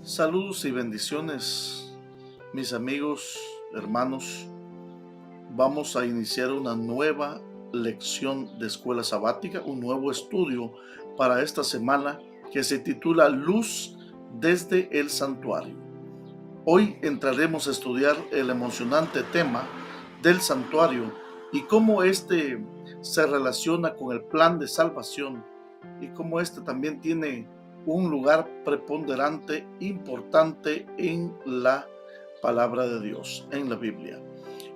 Saludos y bendiciones, mis amigos, hermanos. Vamos a iniciar una nueva lección de escuela sabática, un nuevo estudio para esta semana que se titula Luz desde el Santuario. Hoy entraremos a estudiar el emocionante tema del santuario y cómo este se relaciona con el plan de salvación y cómo este también tiene un lugar preponderante, importante en la palabra de Dios, en la Biblia.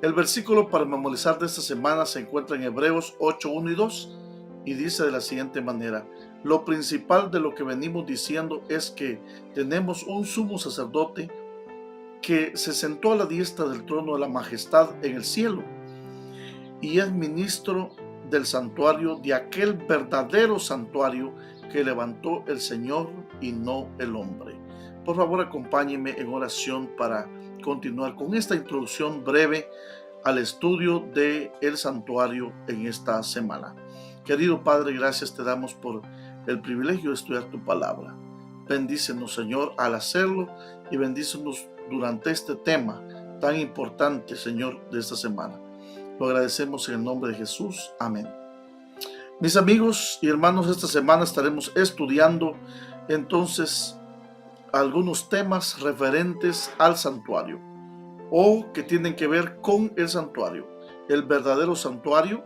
El versículo para memorizar de esta semana se encuentra en Hebreos 8, 1 y 2 y dice de la siguiente manera: lo principal de lo que venimos diciendo es que tenemos un sumo sacerdote que se sentó a la diestra del trono de la majestad en el cielo y es ministro del santuario, de aquel verdadero santuario que levantó el Señor y no el hombre. Por favor, acompáñenme en oración para continuar con esta introducción breve al estudio del santuario en esta semana. Querido Padre, gracias te damos por el privilegio de estudiar tu palabra. Bendícenos, Señor, al hacerlo y bendícenos durante este tema tan importante, Señor, de esta semana. Lo agradecemos en el nombre de Jesús. Amén. Mis amigos y hermanos, esta semana estaremos estudiando entonces algunos temas referentes al santuario o que tienen que ver con el santuario, el verdadero santuario,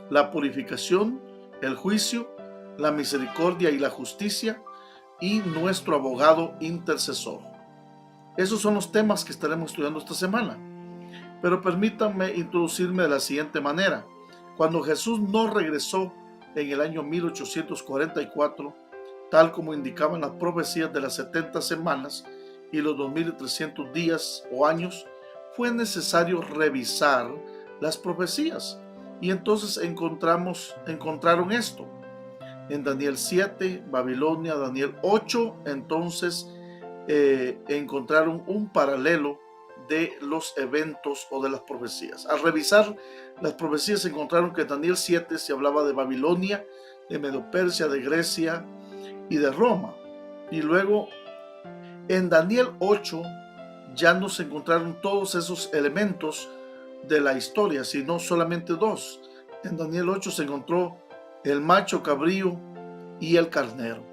la purificación, el juicio, la misericordia y la justicia y nuestro abogado intercesor. Esos son los temas que estaremos estudiando esta semana. Pero permítanme introducirme de la siguiente manera. Cuando Jesús no regresó en el año 1844, tal como indicaban las profecías de las 70 semanas y los 2300 días o años, fue necesario revisar las profecías. Y entonces encontraron esto. En Daniel 7, Babilonia, Daniel 8, entonces encontraron un paralelo de los eventos o de las profecías. Al revisar las profecías encontraron que en Daniel 7 se hablaba de Babilonia, de Medo-Persia, de Grecia y de Roma. Y luego en Daniel 8 ya no se encontraron todos esos elementos de la historia, sino solamente dos. En Daniel 8 se encontró el macho cabrío y el carnero.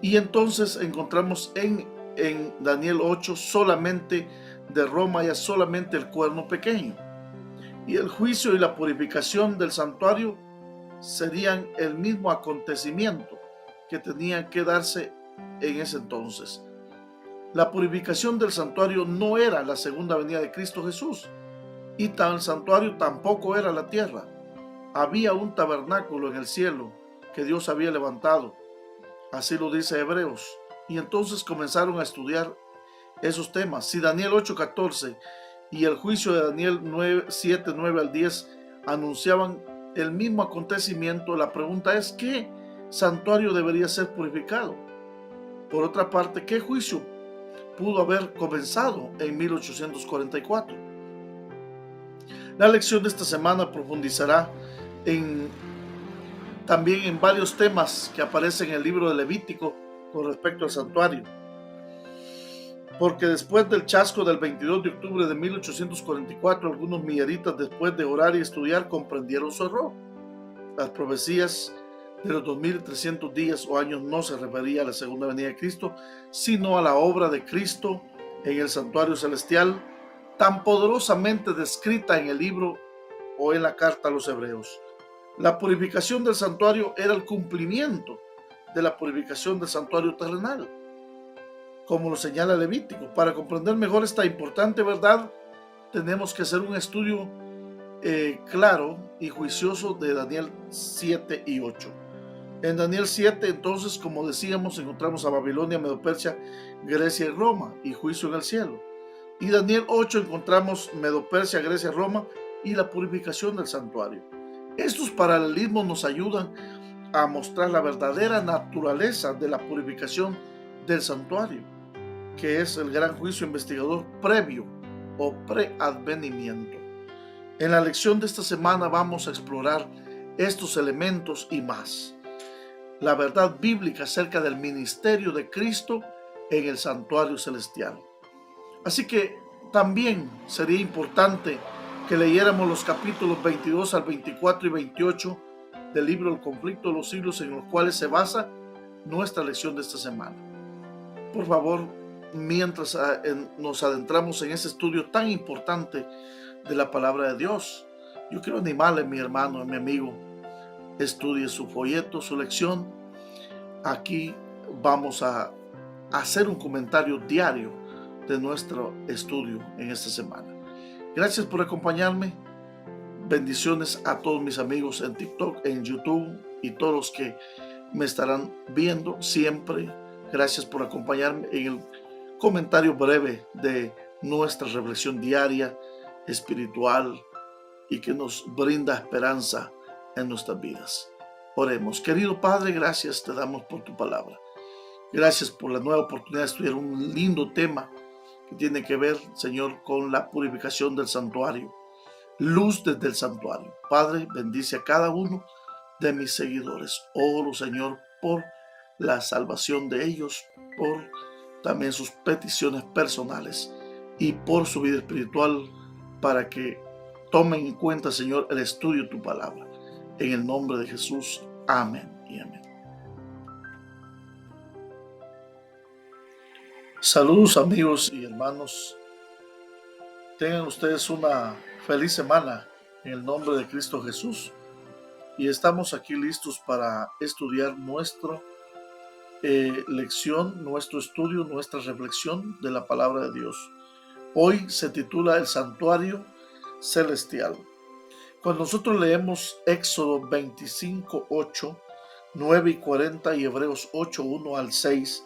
Y entonces encontramos en Daniel 8 solamente de Roma, ya solamente el cuerno pequeño. Y el juicio y la purificación del santuario serían el mismo acontecimiento que tenían que darse en ese entonces. La purificación del santuario no era la segunda venida de Cristo Jesús, y el santuario tampoco era la tierra. Había un tabernáculo en el cielo que Dios había levantado. Así lo dice Hebreos. Y entonces comenzaron a estudiar esos temas. Si Daniel 8:14 y el juicio de Daniel 7, 9 al 10 anunciaban el mismo acontecimiento, la pregunta es: ¿qué santuario debería ser purificado? Por otra parte, ¿qué juicio pudo haber comenzado en 1844? La lección de esta semana profundizará también en varios temas que aparecen en el libro de Levítico con respecto al santuario. Porque después del chasco del 22 de octubre de 1844, algunos milleritas, después de orar y estudiar, comprendieron su error. Las profecías de los 2300 días o años no se referían a la segunda venida de Cristo, sino a la obra de Cristo en el santuario celestial, tan poderosamente descrita en el libro o en la carta a los hebreos. La purificación del santuario era el cumplimiento de la purificación del santuario terrenal, como lo señala Levítico. Para comprender mejor esta importante verdad, tenemos que hacer un estudio claro y juicioso de Daniel 7 y 8. En Daniel 7, entonces, como decíamos, encontramos a Babilonia, Medo-Persia, Grecia y Roma, y juicio en el cielo. Y Daniel 8 encontramos Medo-Persia, Grecia, Roma y la purificación del santuario. Estos paralelismos nos ayudan a mostrar la verdadera naturaleza de la purificación del santuario, que es el gran juicio investigador previo o preadvenimiento. En la lección de esta semana vamos a explorar estos elementos y más. La verdad bíblica acerca del ministerio de Cristo en el santuario celestial. Así que también sería importante que leyéramos los capítulos 22 al 24 y 28 del libro El conflicto de los siglos, en los cuales se basa nuestra lección de esta semana. Por favor, mientras nos adentramos en ese estudio tan importante de la palabra de Dios, yo quiero animarle, mi hermano, mi amigo, estudie su folleto, su lección. Aquí vamos a hacer un comentario diario de nuestro estudio en esta semana. Gracias por acompañarme. Bendiciones a todos mis amigos en TikTok, en YouTube y todos los que me estarán viendo siempre. Gracias por acompañarme en el comentario breve de nuestra reflexión diaria, espiritual y que nos brinda esperanza en nuestras vidas. Oremos. Querido Padre, gracias te damos por tu palabra. Gracias por la nueva oportunidad de estudiar un lindo tema que tiene que ver, Señor, con la purificación del santuario. Luz desde el santuario. Padre, bendice a cada uno de mis seguidores. Oro, Señor, por la salvación de ellos, por también sus peticiones personales y por su vida espiritual, para que tomen en cuenta, Señor, el estudio de tu palabra. En el nombre de Jesús. Amén y amén. Saludos, amigos y hermanos. Tengan ustedes una feliz semana en el nombre de Cristo Jesús. Y estamos aquí listos para estudiar nuestra lección, nuestro estudio, nuestra reflexión de la palabra de Dios. Hoy se titula El Santuario Celestial. Cuando nosotros leemos Éxodo 25, 8, 9 y 40 y Hebreos 8, 1 al 6,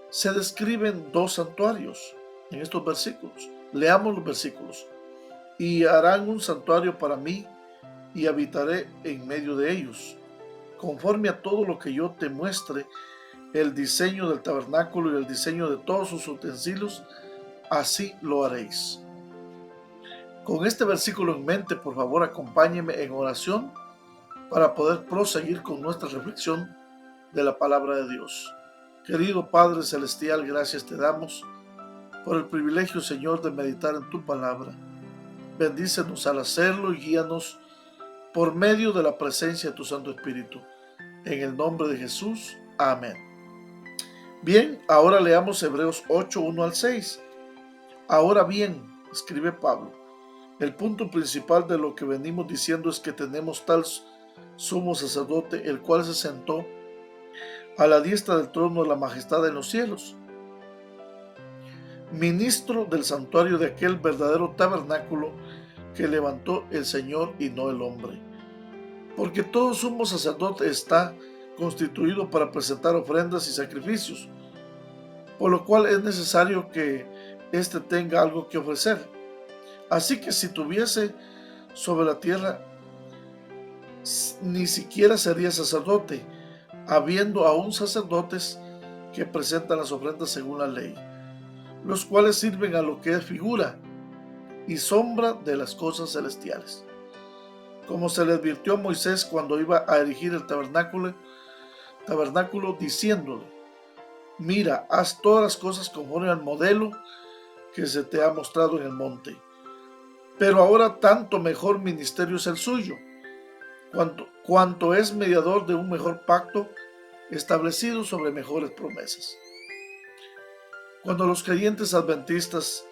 se describen dos santuarios en estos versículos. Leamos los versículos. Y harán un santuario para mí y habitaré en medio de ellos. Conforme a todo lo que yo te muestre, el diseño del tabernáculo y el diseño de todos sus utensilios, así lo haréis. Con este versículo en mente, por favor, acompáñeme en oración para poder proseguir con nuestra reflexión de la palabra de Dios. Querido Padre Celestial, gracias te damos por el privilegio, Señor, de meditar en tu palabra. Bendícenos al hacerlo y guíanos por medio de la presencia de tu Santo Espíritu. En el nombre de Jesús. Amén. Bien, ahora leamos Hebreos 8, 1 al 6. Ahora bien, escribe Pablo, el punto principal de lo que venimos diciendo es que tenemos tal sumo sacerdote, el cual se sentó a la diestra del trono de la majestad en los cielos, ministro del santuario de aquel verdadero tabernáculo que levantó el Señor y no el hombre. Porque todo sumo sacerdote está constituido para presentar ofrendas y sacrificios, por lo cual es necesario que éste tenga algo que ofrecer. Así que si tuviese sobre la tierra, ni siquiera sería sacerdote, habiendo aún sacerdotes que presentan las ofrendas según la ley, los cuales sirven a lo que es figura y sombra de las cosas celestiales. Como se le advirtió a Moisés cuando iba a erigir el tabernáculo diciéndole, mira, haz todas las cosas conforme al modelo que se te ha mostrado en el monte. Pero ahora tanto mejor ministerio es el suyo, cuanto es mediador de un mejor pacto establecido sobre mejores promesas. Cuando los creyentes adventistas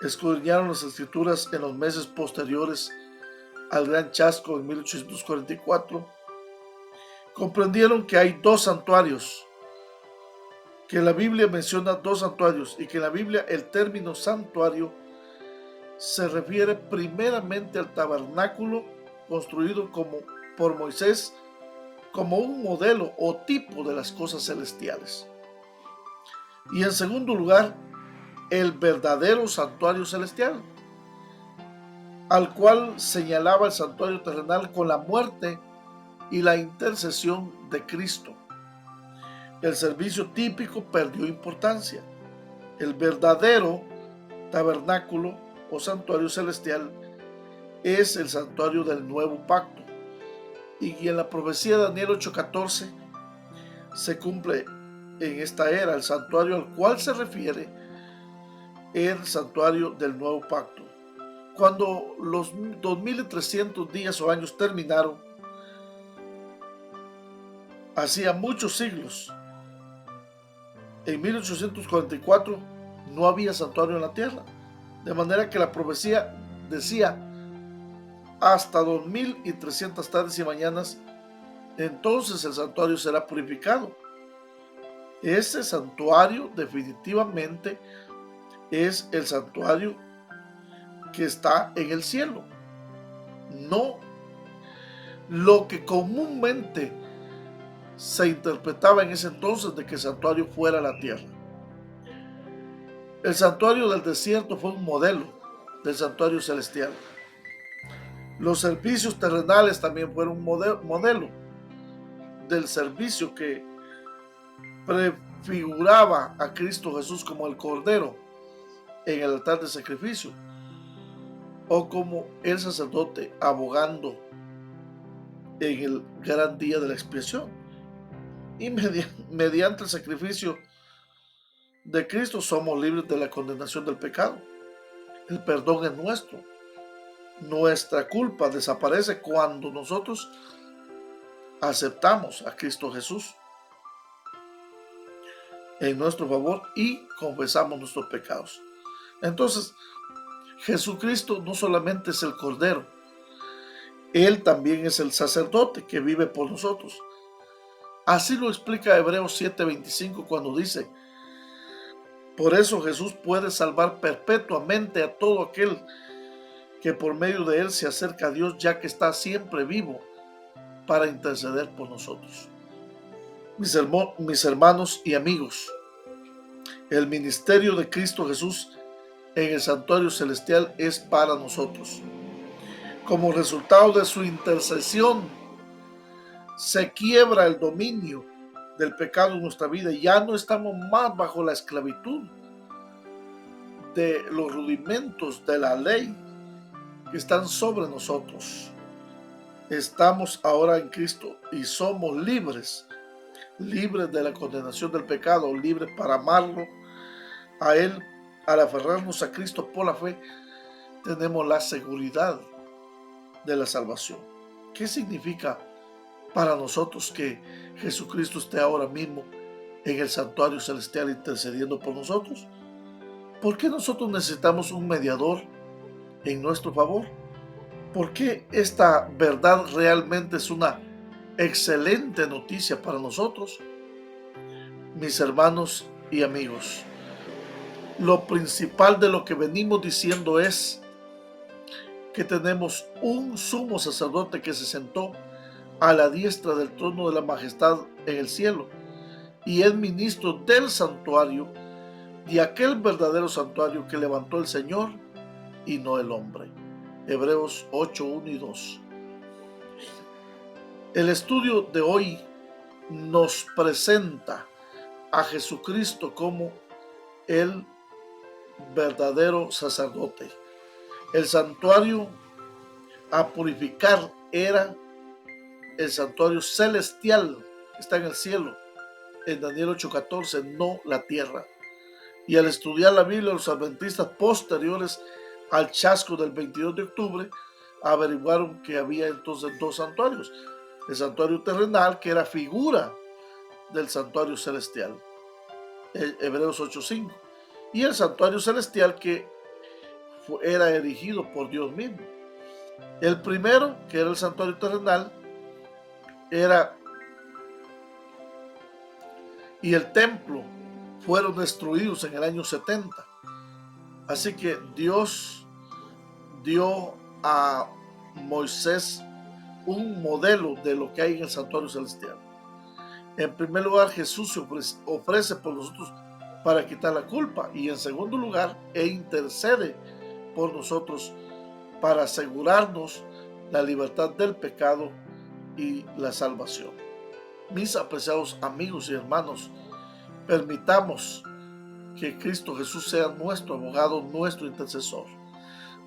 escudriñaron las escrituras en los meses posteriores al gran chasco en 1844, comprendieron que hay dos santuarios, que la Biblia menciona dos santuarios y que en la Biblia el término santuario se refiere primeramente al tabernáculo construido por Moisés como un modelo o tipo de las cosas celestiales. Y en segundo lugar, el verdadero santuario celestial, al cual señalaba el santuario terrenal con la muerte y la intercesión de Cristo. El servicio típico perdió importancia. El verdadero tabernáculo o santuario celestial es el santuario del nuevo pacto. Y en la profecía de Daniel 8:14 se cumple en esta era. El santuario al cual se refiere el santuario del nuevo pacto. Cuando los 2300 días o años terminaron, hacía muchos siglos, en 1844 no había santuario en la tierra, de manera que la profecía decía hasta 2300 tardes y mañanas, entonces el santuario será purificado. Ese santuario definitivamente es el santuario que está en el cielo, no lo que comúnmente se interpretaba en ese entonces de que el santuario fuera la tierra. El santuario del desierto fue un modelo del santuario celestial. Los servicios terrenales también fueron un modelo del servicio que prefiguraba a Cristo Jesús como el Cordero en el altar de sacrificio, o como el sacerdote abogando en el gran día de la expiación. Y mediante el sacrificio de Cristo somos libres de la condenación del pecado. El perdón es nuestro. Nuestra culpa desaparece cuando nosotros aceptamos a Cristo Jesús en nuestro favor y confesamos nuestros pecados. Entonces, Jesucristo no solamente es el Cordero, Él también es el sacerdote que vive por nosotros. Así lo explica Hebreos 7:25 cuando dice: por eso Jesús puede salvar perpetuamente a todo aquel que por medio de Él se acerca a Dios, ya que está siempre vivo para interceder por nosotros. Mis hermanos y amigos, el ministerio de Cristo Jesús en el santuario celestial es para nosotros. Como resultado de su intercesión, se quiebra el dominio del pecado en nuestra vida y ya no estamos más bajo la esclavitud de los rudimentos de la ley que están sobre nosotros. Estamos ahora en Cristo y somos libres de la condenación del pecado, libres para amarlo a Él. Al aferrarnos a Cristo por la fe, tenemos la seguridad de la salvación. ¿Qué significa para nosotros que Jesucristo esté ahora mismo en el santuario celestial intercediendo por nosotros? ¿Por qué nosotros necesitamos un mediador en nuestro favor? ¿Por qué esta verdad realmente es una excelente noticia para nosotros? Mis hermanos y amigos, lo principal de lo que venimos diciendo es que tenemos un sumo sacerdote que se sentó a la diestra del trono de la majestad en el cielo y es ministro del santuario, de aquel verdadero santuario que levantó el Señor y no el hombre. Hebreos 8:1 y 2. El estudio de hoy nos presenta a Jesucristo como el verdadero sacerdote. El santuario a purificar era el santuario celestial que está en el cielo, en Daniel 8:14, no la tierra. Y al estudiar la Biblia, los adventistas posteriores al chasco del 22 de octubre averiguaron que había entonces dos santuarios: el santuario terrenal, que era figura del santuario celestial, Hebreos 8:5, y el santuario celestial, que era erigido por Dios mismo. El primero, que era el santuario terrenal, y el templo fueron destruidos en el año 70. Así que Dios dio a Moisés un modelo de lo que hay en el santuario celestial. En primer lugar, Jesús se ofrece por nosotros para quitar la culpa, y en segundo lugar, intercede por nosotros para asegurarnos la libertad del pecado y la salvación. Mis apreciados amigos y hermanos, permitamos que Cristo Jesús sea nuestro abogado, nuestro intercesor.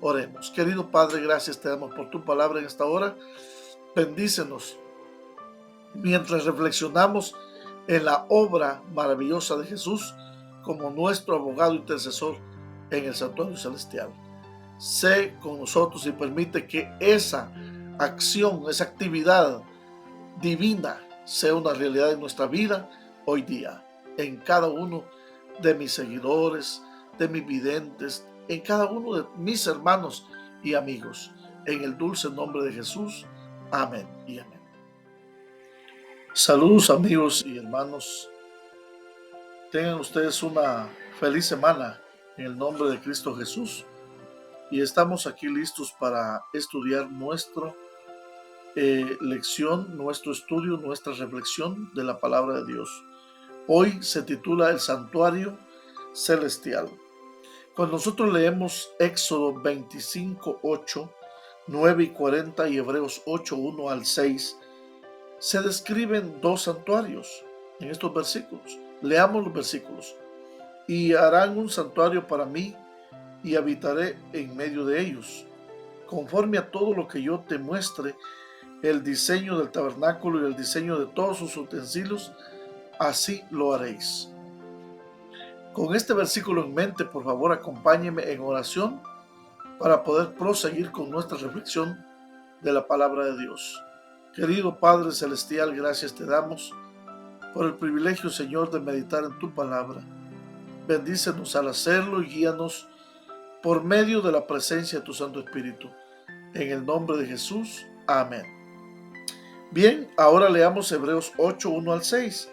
Oremos. Querido Padre, gracias te damos por tu palabra en esta hora. Bendícenos mientras reflexionamos en la obra maravillosa de Jesús como nuestro abogado intercesor en el santuario celestial. Sé con nosotros y permite que esa acción, esa actividad divina sea una realidad en nuestra vida hoy día, en cada uno de mis seguidores, de mis videntes, en cada uno de mis hermanos y amigos. En el dulce nombre de Jesús. Amén y amén. Saludos amigos y hermanos. Tengan ustedes una feliz semana en el nombre de Cristo Jesús. Y estamos aquí listos para estudiar nuestra lección, nuestro estudio, nuestra reflexión de la palabra de Dios. Hoy se titula El Santuario Celestial. Cuando nosotros leemos Éxodo 25, 8, 9 y 40 y Hebreos 8, 1 al 6, se describen dos santuarios en estos versículos. Leamos los versículos. Y harán un santuario para mí y habitaré en medio de ellos. Conforme a todo lo que yo te muestre, el diseño del tabernáculo y el diseño de todos sus utensilios, así lo haréis. Con este versículo en mente, por favor, acompáñeme en oración para poder proseguir con nuestra reflexión de la palabra de Dios. Querido Padre Celestial, gracias te damos por el privilegio, Señor, de meditar en tu palabra. Bendícenos al hacerlo y guíanos por medio de la presencia de tu Santo Espíritu. En el nombre de Jesús. Amén. Bien, ahora leamos Hebreos 8, 1 al 6.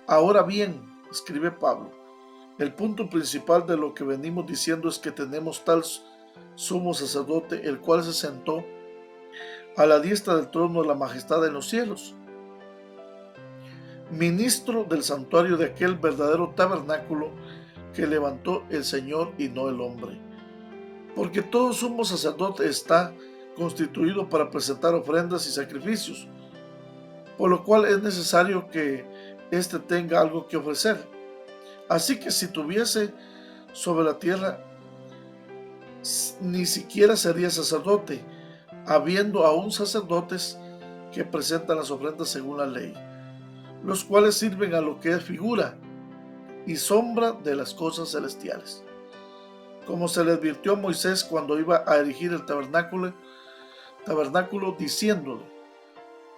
Ahora bien, escribe Pablo, el punto principal de lo que venimos diciendo es que tenemos tal sumo sacerdote, el cual se sentó a la diestra del trono de la majestad en los cielos, ministro del santuario de aquel verdadero tabernáculo que levantó el Señor y no el hombre. Porque todo sumo sacerdote está constituido para presentar ofrendas y sacrificios, por lo cual es necesario que éste tenga algo que ofrecer. Así que si tuviese sobre la tierra, ni siquiera sería sacerdote, habiendo aún sacerdotes que presentan las ofrendas según la ley, los cuales sirven a lo que es figura y sombra de las cosas celestiales. Como se le advirtió a Moisés cuando iba a erigir el tabernáculo diciéndole,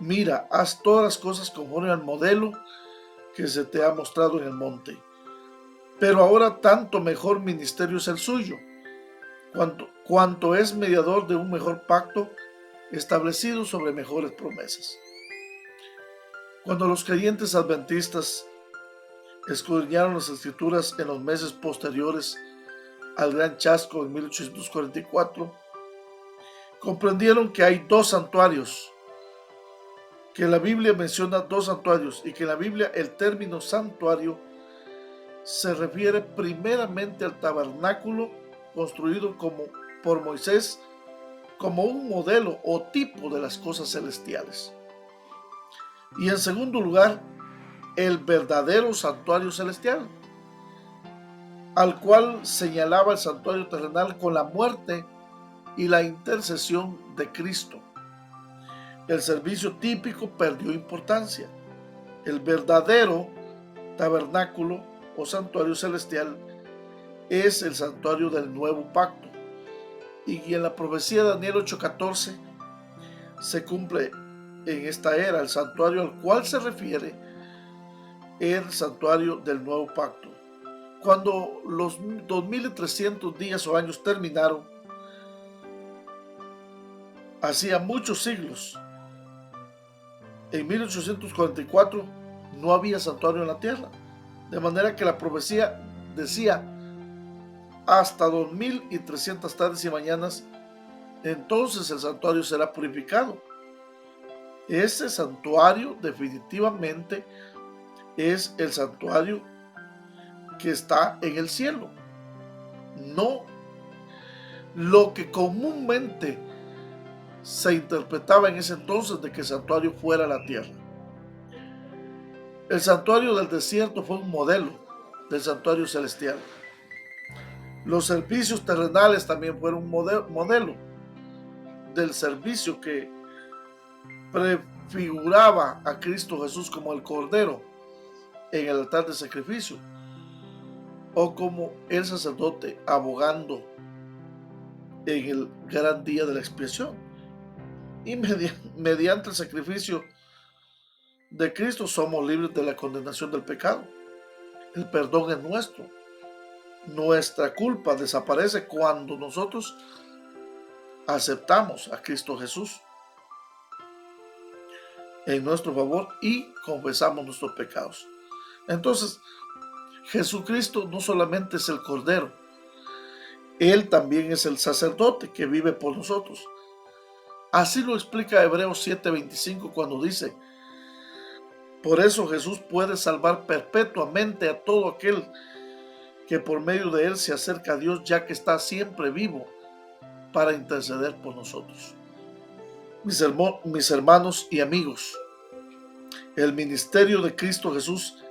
mira, haz todas las cosas conforme al modelo que se te ha mostrado en el monte. Pero ahora tanto mejor ministerio es el suyo, cuanto es mediador de un mejor pacto establecido sobre mejores promesas. Cuando los creyentes adventistas escudriñaron las escrituras en los meses posteriores al gran chasco en 1844, comprendieron que hay dos santuarios, que la Biblia menciona dos santuarios y que en la Biblia el término santuario se refiere primeramente al tabernáculo construido por Moisés como un modelo o tipo de las cosas celestiales. Y en segundo lugar, el verdadero santuario celestial, al cual señalaba el santuario terrenal con la muerte y la intercesión de Cristo. El servicio típico perdió importancia. El verdadero tabernáculo o santuario celestial es el santuario del nuevo pacto. Y en la profecía de Daniel 8:14 se cumple en esta era. El santuario al cual se refiere el santuario del nuevo pacto. Cuando los 2300 días o años terminaron, hacía muchos siglos, en 1844 no había santuario en la tierra, de manera que la profecía decía hasta 2300 tardes y mañanas, entonces el santuario será purificado. Ese santuario definitivamente es el santuario que está en el cielo, no lo que comúnmente se interpretaba en ese entonces de que el santuario fuera la tierra. El santuario del desierto fue un modelo del santuario celestial. Los servicios terrenales también fueron un modelo del servicio que prefiguraba a Cristo Jesús como el Cordero en el altar de sacrificio, o como el sacerdote abogando en el gran día de la expiación. Y mediante el sacrificio de Cristo somos libres de la condenación del pecado. El perdón es nuestro. Nuestra culpa desaparece cuando nosotros aceptamos a Cristo Jesús en nuestro favor y confesamos nuestros pecados. Entonces, Jesucristo no solamente es el Cordero, Él también es el sacerdote que vive por nosotros. Así lo explica Hebreos 7:25 cuando dice: por eso Jesús puede salvar perpetuamente a todo aquel que por medio de Él se acerca a Dios, ya que está siempre vivo para interceder por nosotros. Mis hermanos y amigos, el ministerio de Cristo Jesús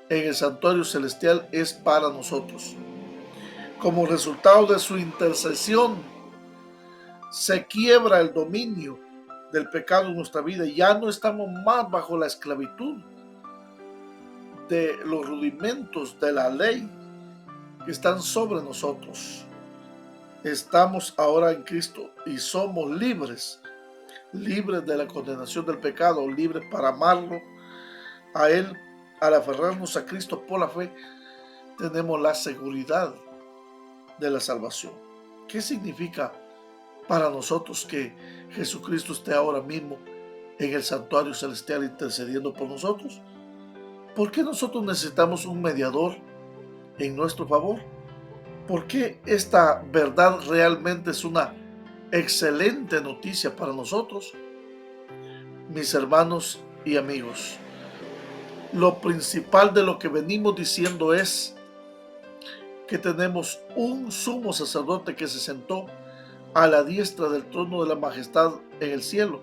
en el santuario celestial es para nosotros. Como resultado de su intercesión, se quiebra el dominio del pecado en nuestra vida y ya no estamos más bajo la esclavitud de los rudimentos de la ley que están sobre nosotros. Estamos ahora en Cristo y somos libres de la condenación del pecado, libres para amarlo a Él. Al aferrarnos a Cristo por la fe, tenemos la seguridad de la salvación. ¿Qué significa para nosotros que Jesucristo esté ahora mismo en el santuario celestial intercediendo por nosotros? ¿Por qué nosotros necesitamos un mediador en nuestro favor? ¿Por qué esta verdad realmente es una excelente noticia para nosotros? Mis hermanos y amigos, lo principal de lo que venimos diciendo es que tenemos un sumo sacerdote que se sentó a la diestra del trono de la majestad en el cielo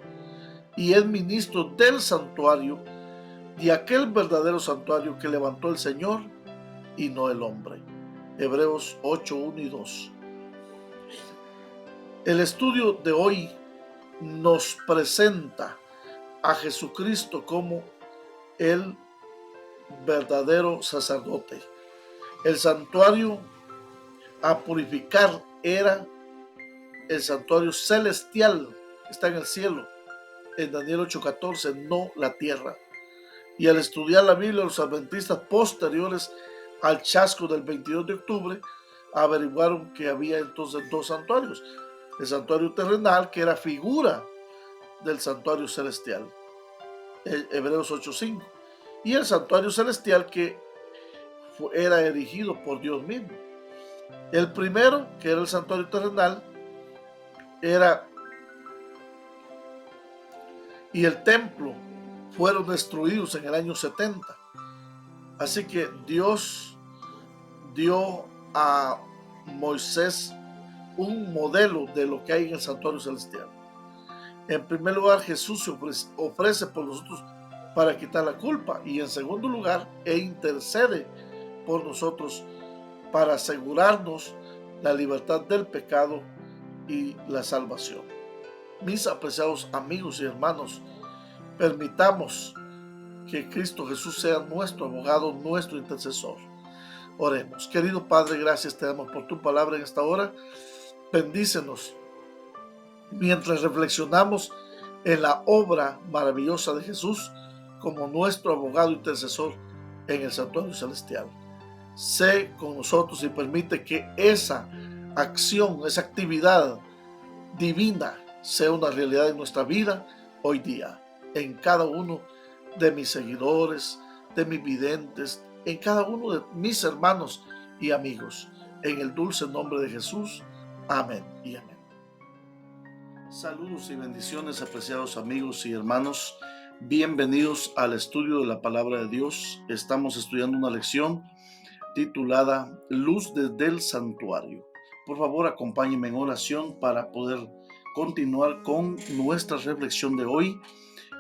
y es ministro del santuario, de aquel verdadero santuario que levantó el Señor y no el hombre. Hebreos 8:1 y 2. El estudio de hoy nos presenta a Jesucristo como el verdadero sacerdote. El santuario a purificar era el santuario celestial que está en el cielo, en Daniel 8:14, no la tierra. Y al estudiar la Biblia, los adventistas posteriores al chasco del 22 de octubre averiguaron que había entonces dos santuarios: el santuario terrenal, que era figura del santuario celestial, Hebreos 8:5, y el santuario celestial, que era erigido por Dios mismo. El primero, que era el santuario terrenal, y el templo fueron destruidos en el año 70. Así que Dios dio a Moisés un modelo de lo que hay en el santuario celestial. En primer lugar, Jesús se ofrece por nosotros para quitar la culpa, y en segundo lugar, intercede por nosotros para asegurarnos la libertad del pecado y la salvación. Mis apreciados amigos y hermanos, permitamos que Cristo Jesús sea nuestro abogado, nuestro intercesor. Oremos. Querido Padre, gracias te damos por tu palabra en esta hora. Bendícenos mientras reflexionamos en la obra maravillosa de Jesús como nuestro abogado intercesor en el santuario celestial. Sé con nosotros y permite que esa acción, esa actividad divina sea una realidad en nuestra vida hoy día, en cada uno de mis seguidores, de mis videntes, en cada uno de mis hermanos y amigos. En el dulce nombre de Jesús. Amén y amén. Saludos y bendiciones, apreciados amigos y hermanos. Bienvenidos al estudio de la palabra de Dios. Estamos estudiando una lección titulada Luz desde el santuario. Por favor, acompáñenme en oración para poder continuar con nuestra reflexión de hoy,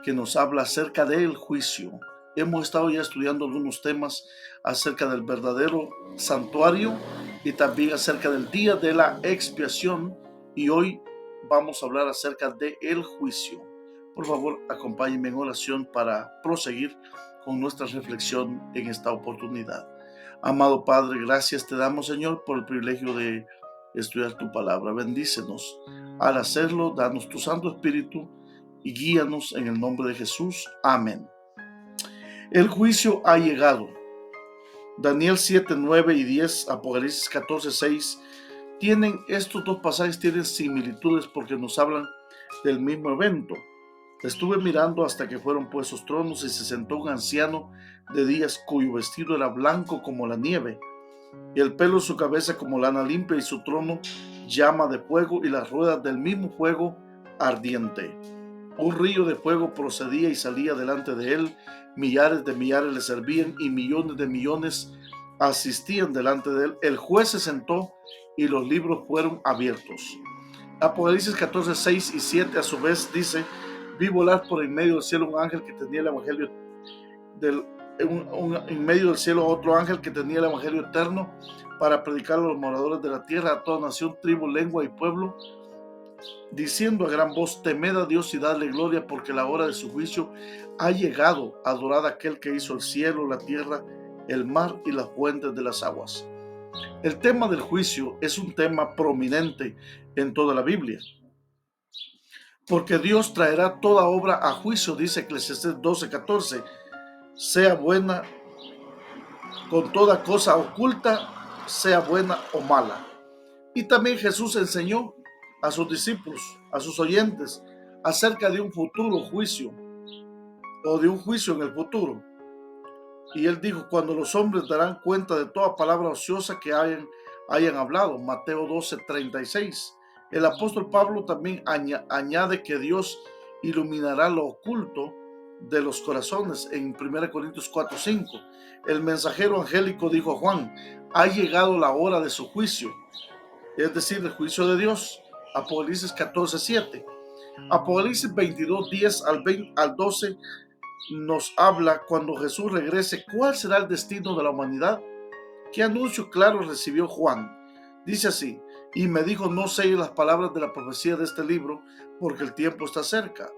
que nos habla acerca del juicio. Hemos estado ya estudiando algunos temas acerca del verdadero santuario y también acerca del día de la expiación, y hoy vamos a hablar acerca del juicio. Por favor, acompáñenme en oración para proseguir con nuestra reflexión en esta oportunidad. Amado Padre, gracias te damos, Señor, por el privilegio de estudiar tu palabra. Bendícenos. Al hacerlo, danos tu Santo Espíritu y guíanos en el nombre de Jesús. Amén. El juicio ha llegado. Daniel 7, 9 y 10, Apocalipsis 14, 6, estos dos pasajes tienen similitudes porque nos hablan del mismo evento. Estuve mirando hasta que fueron puestos tronos y se sentó un anciano de días cuyo vestido era blanco como la nieve y el pelo de su cabeza como lana limpia y su trono llama de fuego y las ruedas del mismo fuego ardiente. Un río de fuego procedía y salía delante de él, millares de millares le servían y millones de millones asistían delante de él. El juez se sentó y los libros fueron abiertos. Apocalipsis 14, 6 y 7 a su vez dice: vi volar por en medio del cielo un ángel que tenía el evangelio en medio del cielo otro ángel que tenía el evangelio eterno para predicar a los moradores de la tierra, a toda nación, tribu, lengua y pueblo, diciendo a gran voz: temed a Dios y dadle gloria, porque la hora de su juicio ha llegado. Adorad a aquel que hizo el cielo, la tierra, el mar y las fuentes de las aguas. El tema del juicio es un tema prominente en toda la Biblia, porque Dios traerá toda obra a juicio, dice Eclesiastés 12:14, sea buena con toda cosa oculta, sea buena o mala. Y también Jesús enseñó a sus discípulos, a sus oyentes, acerca de un futuro juicio o de un juicio en el futuro. Y él dijo: cuando los hombres darán cuenta de toda palabra ociosa que hayan hablado. Mateo 12:36. El apóstol Pablo también añade que Dios iluminará lo oculto de los corazones en 1 Corintios 4:5. El mensajero angélico dijo a Juan: ha llegado la hora de su juicio, es decir, el juicio de Dios. Apocalipsis 14:7. Apocalipsis 22:10 al 12 nos habla cuando Jesús regrese, ¿cuál será el destino de la humanidad? ¿Qué anuncio claro recibió Juan? Dice así: y me dijo: no selles las palabras de la profecía de este libro, porque el tiempo está cerca.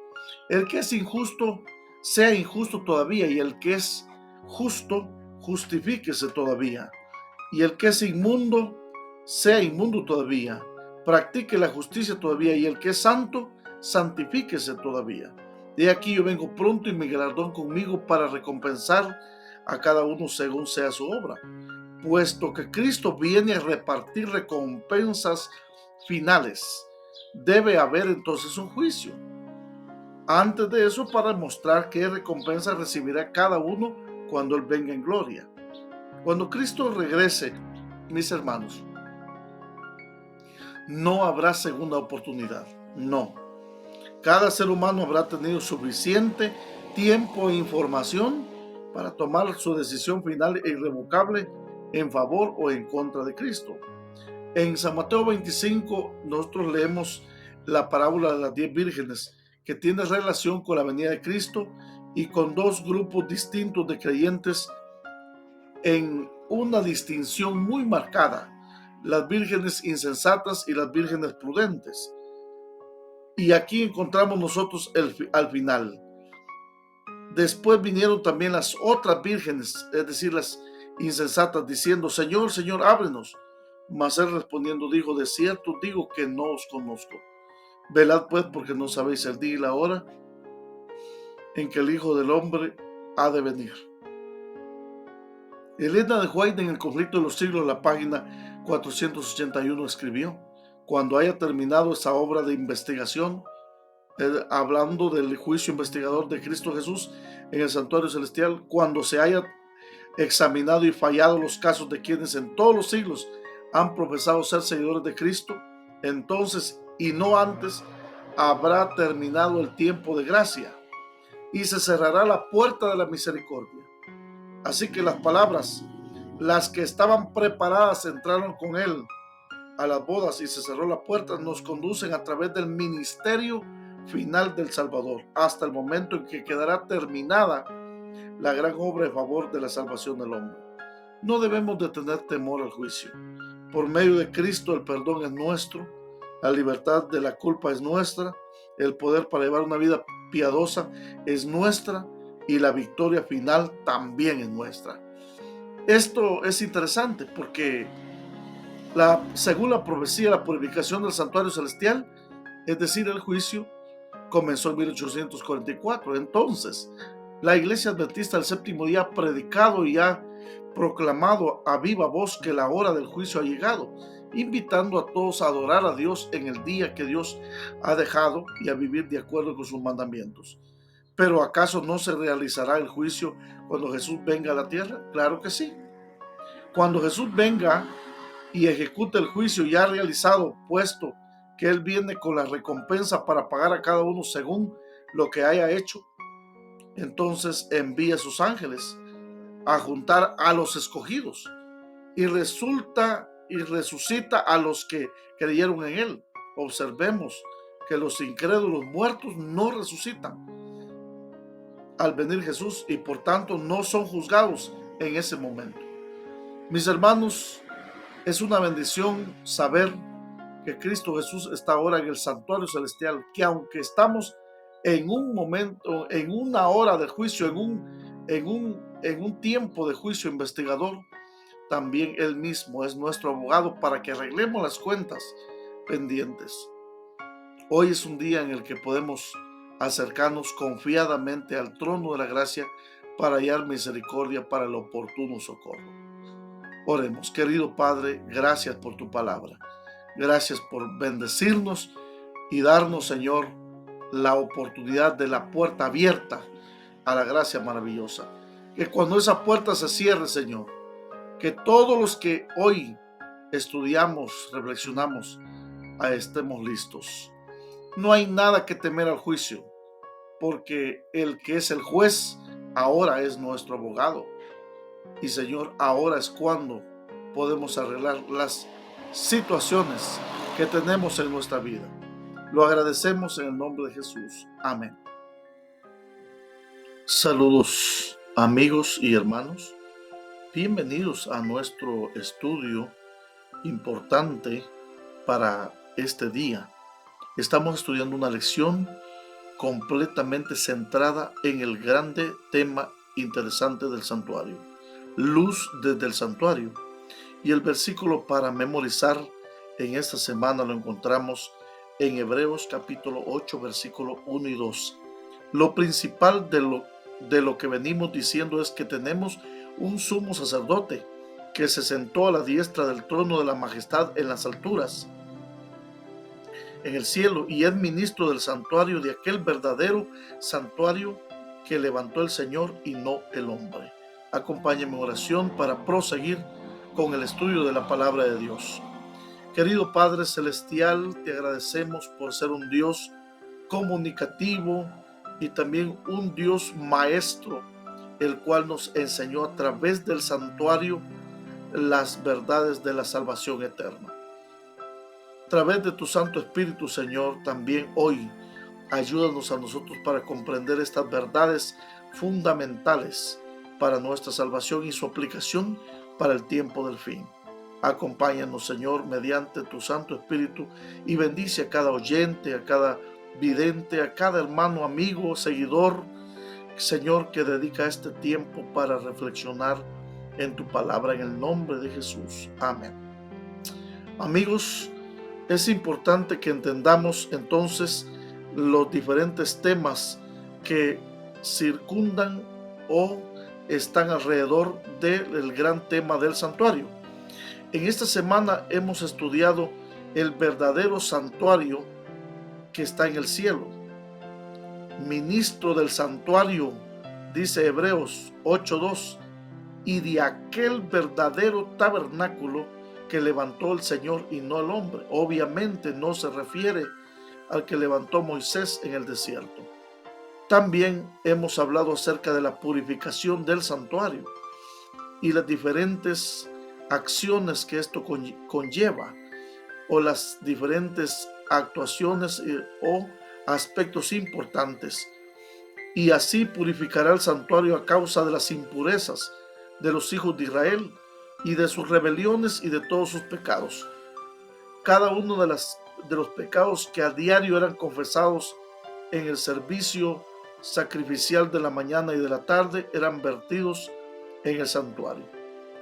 El que es injusto, sea injusto todavía, y el que es justo, justifíquese todavía. Y el que es inmundo, sea inmundo todavía. Practique la justicia todavía, y el que es santo, santifíquese todavía. De aquí yo vengo pronto y mi galardón conmigo para recompensar a cada uno según sea su obra. Puesto que Cristo viene a repartir recompensas finales, debe haber entonces un juicio. Antes de eso, para mostrar qué recompensa recibirá cada uno cuando Él venga en gloria. Cuando Cristo regrese, mis hermanos, no habrá segunda oportunidad. No. Cada ser humano habrá tenido suficiente tiempo e información para tomar su decisión final e irrevocable en favor o en contra de Cristo. En San Mateo 25 nosotros leemos la parábola de las 10 vírgenes, que tiene relación con la venida de Cristo y con dos grupos distintos de creyentes en una distinción muy marcada: las vírgenes insensatas y las vírgenes prudentes. Y aquí encontramos nosotros al final. Después vinieron también las otras vírgenes, es decir, las insensatas, diciendo: Señor, Señor, ábrenos. Mas él respondiendo dijo: de cierto digo que no os conozco. Velad pues, porque no sabéis el día y la hora en que el Hijo del Hombre ha de venir. Elena de White, en El conflicto de los siglos, la página 481, escribió: cuando haya terminado esta obra de investigación, hablando del juicio investigador de Cristo Jesús en el santuario celestial, cuando se haya examinado y fallado los casos de quienes en todos los siglos han profesado ser seguidores de Cristo, entonces y no antes habrá terminado el tiempo de gracia y se cerrará la puerta de la misericordia. Así que las palabras: las que estaban preparadas entraron con él a las bodas y se cerró la puerta, nos conducen a través del ministerio final del Salvador hasta el momento en que quedará terminada la gran obra en favor de la salvación del hombre. No debemos de tener temor al juicio. Por medio de Cristo el perdón es nuestro, la libertad de la culpa es nuestra, el poder para llevar una vida piadosa es nuestra, y la victoria final también es nuestra. Esto es interesante porque según la profecía, la purificación del santuario celestial, es decir, el juicio, comenzó en 1844. Entonces, la Iglesia Adventista del Séptimo Día ha predicado y ha proclamado a viva voz que la hora del juicio ha llegado, invitando a todos a adorar a Dios en el día que Dios ha dejado y a vivir de acuerdo con sus mandamientos. ¿Pero acaso no se realizará el juicio cuando Jesús venga a la tierra? Claro que sí. Cuando Jesús venga y ejecute el juicio ya realizado, puesto que Él viene con la recompensa para pagar a cada uno según lo que haya hecho, entonces envía a sus ángeles a juntar a los escogidos y resucita a los que creyeron en Él. Observemos que los incrédulos muertos no resucitan al venir Jesús y por tanto no son juzgados en ese momento. Mis hermanos, es una bendición saber que Cristo Jesús está ahora en el santuario celestial, que aunque estamos en un momento, en una hora de juicio, en un tiempo de juicio investigador, también Él mismo es nuestro abogado para que arreglemos las cuentas pendientes. Hoy es un día en el que podemos acercarnos confiadamente al trono de la gracia para hallar misericordia para el oportuno socorro. Oremos. Querido Padre, gracias por tu palabra. Gracias por bendecirnos y darnos, Señor, la oportunidad de la puerta abierta a la gracia maravillosa. Que cuando esa puerta se cierre, Señor, que todos los que hoy estudiamos, reflexionamos, estemos listos. No hay nada que temer al juicio, porque el que es el juez ahora es nuestro abogado. Y Señor, ahora es cuando podemos arreglar las situaciones que tenemos en nuestra vida. Lo agradecemos en el nombre de Jesús. Amén. Saludos, amigos y hermanos. Bienvenidos a nuestro estudio importante para este día. Estamos estudiando una lección completamente centrada en el grande tema interesante del santuario. Luz desde el santuario. Y el versículo para memorizar en esta semana lo encontramos en Hebreos capítulo 8, versículo 1 y 2. Lo principal de lo que venimos diciendo es que tenemos un sumo sacerdote que se sentó a la diestra del trono de la majestad en las alturas, en el cielo, y es ministro del santuario, de aquel verdadero santuario que levantó el Señor y no el hombre. Acompáñenme en oración para proseguir con el estudio de la palabra de Dios. Querido Padre Celestial, te agradecemos por ser un Dios comunicativo y también un Dios maestro, el cual nos enseñó a través del santuario las verdades de la salvación eterna. A través de tu Santo Espíritu, Señor, también hoy ayúdanos a nosotros para comprender estas verdades fundamentales para nuestra salvación y su aplicación para el tiempo del fin. Acompáñanos, Señor, mediante tu Santo Espíritu y bendice a cada oyente, a cada vidente, a cada hermano, amigo, seguidor, Señor, que dedica este tiempo para reflexionar en tu palabra, en el nombre de Jesús. Amén. Amigos, es importante que entendamos entonces los diferentes temas que circundan o están alrededor del gran tema del santuario. En esta semana hemos estudiado el verdadero santuario que está en el cielo. Ministro del santuario, dice Hebreos 8:2, y de aquel verdadero tabernáculo que levantó el Señor y no el hombre. Obviamente no se refiere al que levantó Moisés en el desierto. También hemos hablado acerca de la purificación del santuario y las diferentes acciones que esto conlleva, o las diferentes actuaciones o aspectos importantes. Y así purificará el santuario a causa de las impurezas de los hijos de Israel y de sus rebeliones y de todos sus pecados. Cada uno de los pecados que a diario eran confesados en el servicio sacrificial de la mañana y de la tarde eran vertidos en el santuario.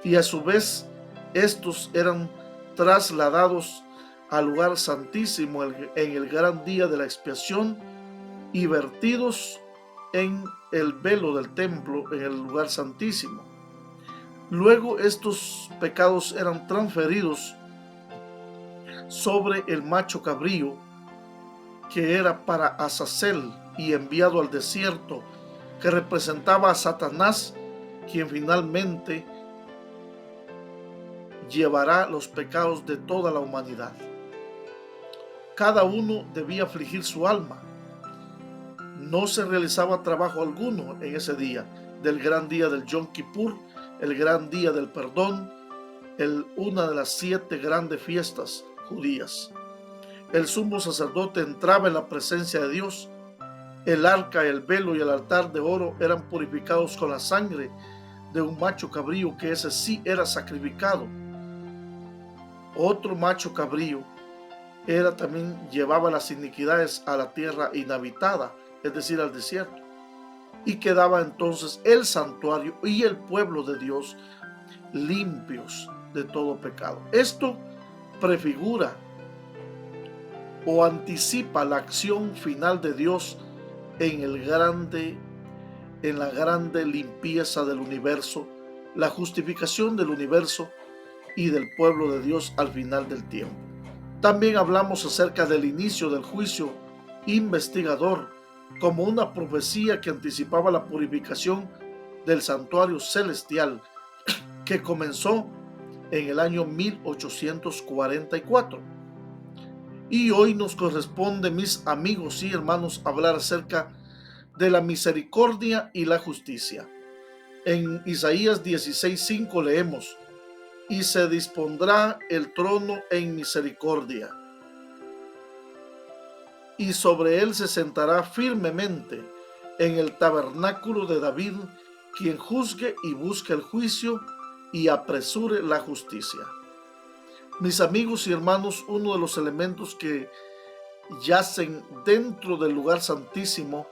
Y a su vez, estos eran trasladados al lugar santísimo en el gran día de la expiación y vertidos en el velo del templo, en el lugar santísimo. Luego estos pecados eran transferidos sobre el macho cabrío, que era para Azazel y enviado al desierto, que representaba a Satanás, quien finalmente llevará los pecados de toda la humanidad. Cada uno debía afligir su alma. No se realizaba trabajo alguno en ese día, del gran día del Yom Kippur, el gran día del perdón, una de las 7 grandes fiestas judías. El sumo sacerdote entraba en la presencia de Dios. El arca, el velo y el altar de oro eran purificados con la sangre de un macho cabrío, que ese sí era sacrificado. Otro macho cabrío también llevaba las iniquidades a la tierra inhabitada, es decir, al desierto. Y quedaba entonces el santuario y el pueblo de Dios limpios de todo pecado. Esto prefigura o anticipa la acción final de Dios en la grande limpieza del universo, la justificación del universo y del pueblo de Dios al final del tiempo. También hablamos acerca del inicio del juicio investigador como una profecía que anticipaba la purificación del santuario celestial, que comenzó en el año 1844. Y hoy nos corresponde, mis amigos y hermanos, hablar acerca de la misericordia y la justicia. En Isaías 16:5 leemos: y se dispondrá el trono en misericordia, y sobre él se sentará firmemente en el tabernáculo de David, quien juzgue y busque el juicio y apresure la justicia. Mis amigos y hermanos, uno de los elementos que yacen dentro del lugar santísimo,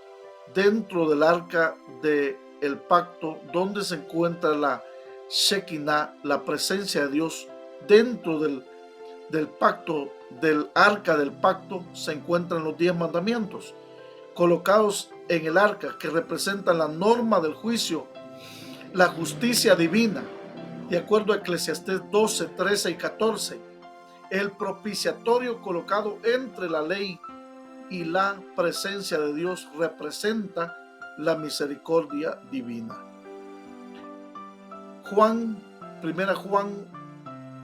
dentro del arca del pacto, donde se encuentra la Shekinah, la presencia de Dios, dentro del pacto, del arca del pacto, se encuentran los 10 mandamientos, colocados en el arca, que representan la norma del juicio, la justicia divina. De acuerdo a Eclesiastés 12, 13 y 14, el propiciatorio colocado entre la ley y la presencia de Dios representa la misericordia divina. 1 Juan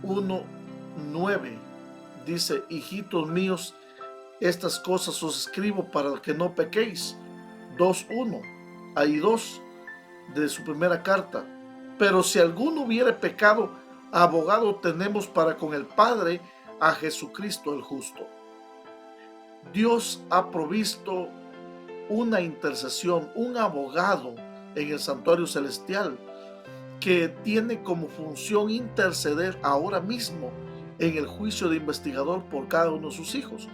1:9 dice: hijitos míos, estas cosas os escribo para que no pequéis. 2:1, hay 2 de su primera carta. Pero si alguno hubiere pecado, abogado tenemos para con el Padre, a Jesucristo el justo. Dios ha provisto una intercesión, un abogado en el santuario celestial, que tiene como función interceder ahora mismo en el juicio de investigador por cada uno de sus hijos.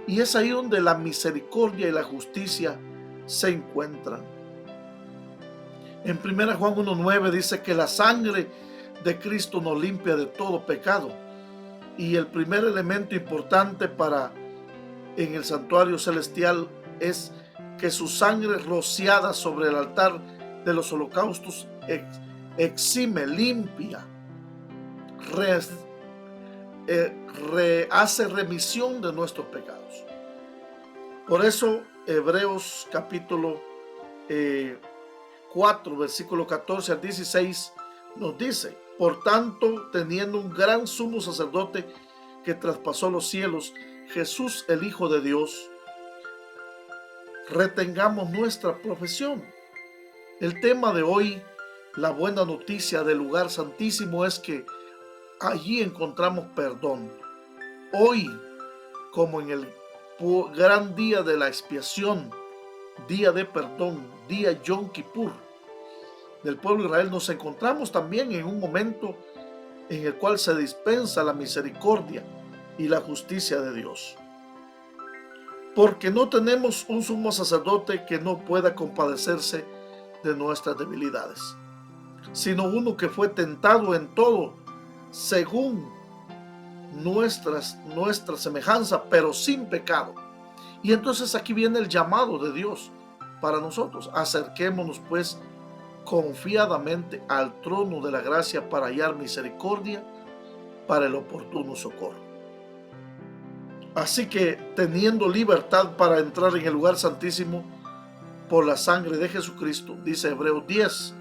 Y es ahí donde la misericordia y la justicia se encuentran. En 1 Juan 1:9 dice que la sangre de Cristo nos limpia de todo pecado. Y el primer elemento importante en el santuario celestial es que su sangre rociada sobre el altar de los holocaustos exime, limpia, hace remisión de nuestros pecados. Por eso Hebreos capítulo 4, versículo 14 al 16 nos dice: por tanto, teniendo un gran sumo sacerdote que traspasó los cielos, Jesús el Hijo de Dios, retengamos nuestra profesión. El tema de hoy, la buena noticia del lugar santísimo, es que allí encontramos perdón. Hoy, como en el gran día de la expiación, día de perdón, día Yom Kippur del pueblo de Israel, nos encontramos también en un momento en el cual se dispensa la misericordia y la justicia de Dios. porque no tenemos un sumo sacerdote que no pueda compadecerse de nuestras debilidades, sino uno que fue tentado en todo, según nuestra semejanza, pero sin pecado. Y entonces aquí viene el llamado de Dios para nosotros. Acerquémonos pues confiadamente al trono de la gracia para hallar misericordia para el oportuno socorro. Así que teniendo libertad para entrar en el lugar santísimo por la sangre de Jesucristo, dice Hebreos 10,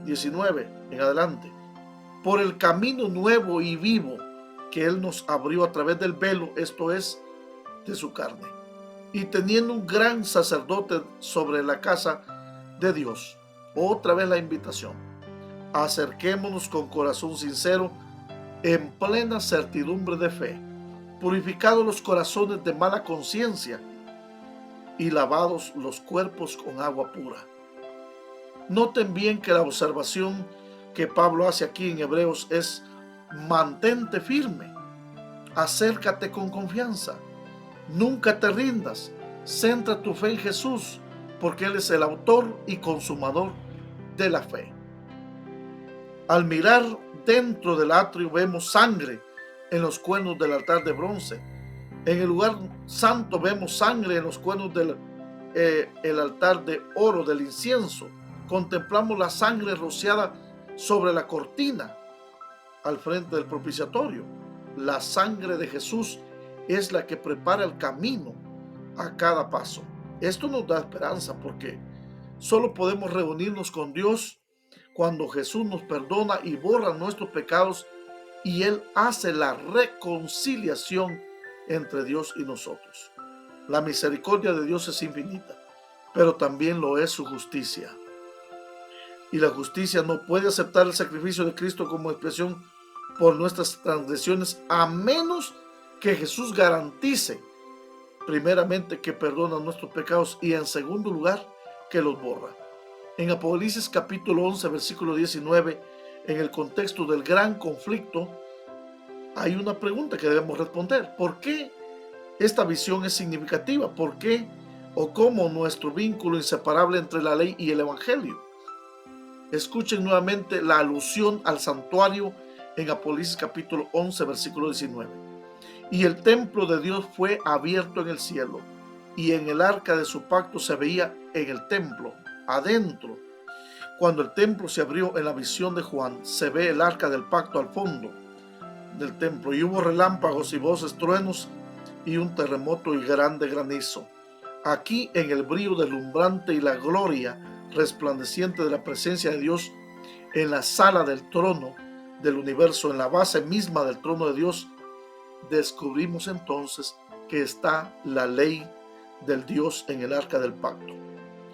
19 en adelante, por el camino nuevo y vivo que Él nos abrió a través del velo, esto es, de su carne, y teniendo un gran sacerdote sobre la casa de Dios. Otra vez la invitación: acerquémonos con corazón sincero, en plena certidumbre de fe, purificados los corazones de mala conciencia y lavados los cuerpos con agua pura. Noten bien que la observación que Pablo hace aquí en Hebreos es: mantente firme, acércate con confianza, nunca te rindas, centra tu fe en Jesús, porque Él es el autor y consumador de la fe. Al mirar dentro del atrio vemos sangre en los cuernos del altar de bronce. En el lugar santo vemos sangre en los cuernos del el altar de oro del incienso. Contemplamos la sangre rociada sobre la cortina al frente del propiciatorio. La sangre de Jesús es la que prepara el camino a cada paso. Esto nos da esperanza, porque solo podemos reunirnos con Dios cuando Jesús nos perdona y borra nuestros pecados, y Él hace la reconciliación entre Dios y nosotros. La misericordia de Dios es infinita, pero también lo es su justicia. Y la justicia no puede aceptar el sacrificio de Cristo como expiación por nuestras transgresiones, a menos que Jesús garantice, primeramente, que perdona nuestros pecados, y en segundo lugar, que los borra. En Apocalipsis capítulo 11, versículo 19, en el contexto del gran conflicto, hay una pregunta que debemos responder: ¿por qué esta visión es significativa? ¿Por qué o cómo nuestro vínculo inseparable entre la ley y el evangelio? Escuchen nuevamente la alusión al santuario en Apocalipsis capítulo 11, versículo 19. Y el templo de Dios fue abierto en el cielo, y en el arca de su pacto se veía en el templo, adentro. Cuando el templo se abrió en la visión de Juan, se ve el arca del pacto al fondo del templo, y hubo relámpagos y voces, truenos y un terremoto y grande granizo. Aquí, en el brillo deslumbrante y la gloria resplandeciente de la presencia de Dios, en la sala del trono del universo, en la base misma del trono de Dios, descubrimos entonces que está la ley del Dios en el arca del pacto.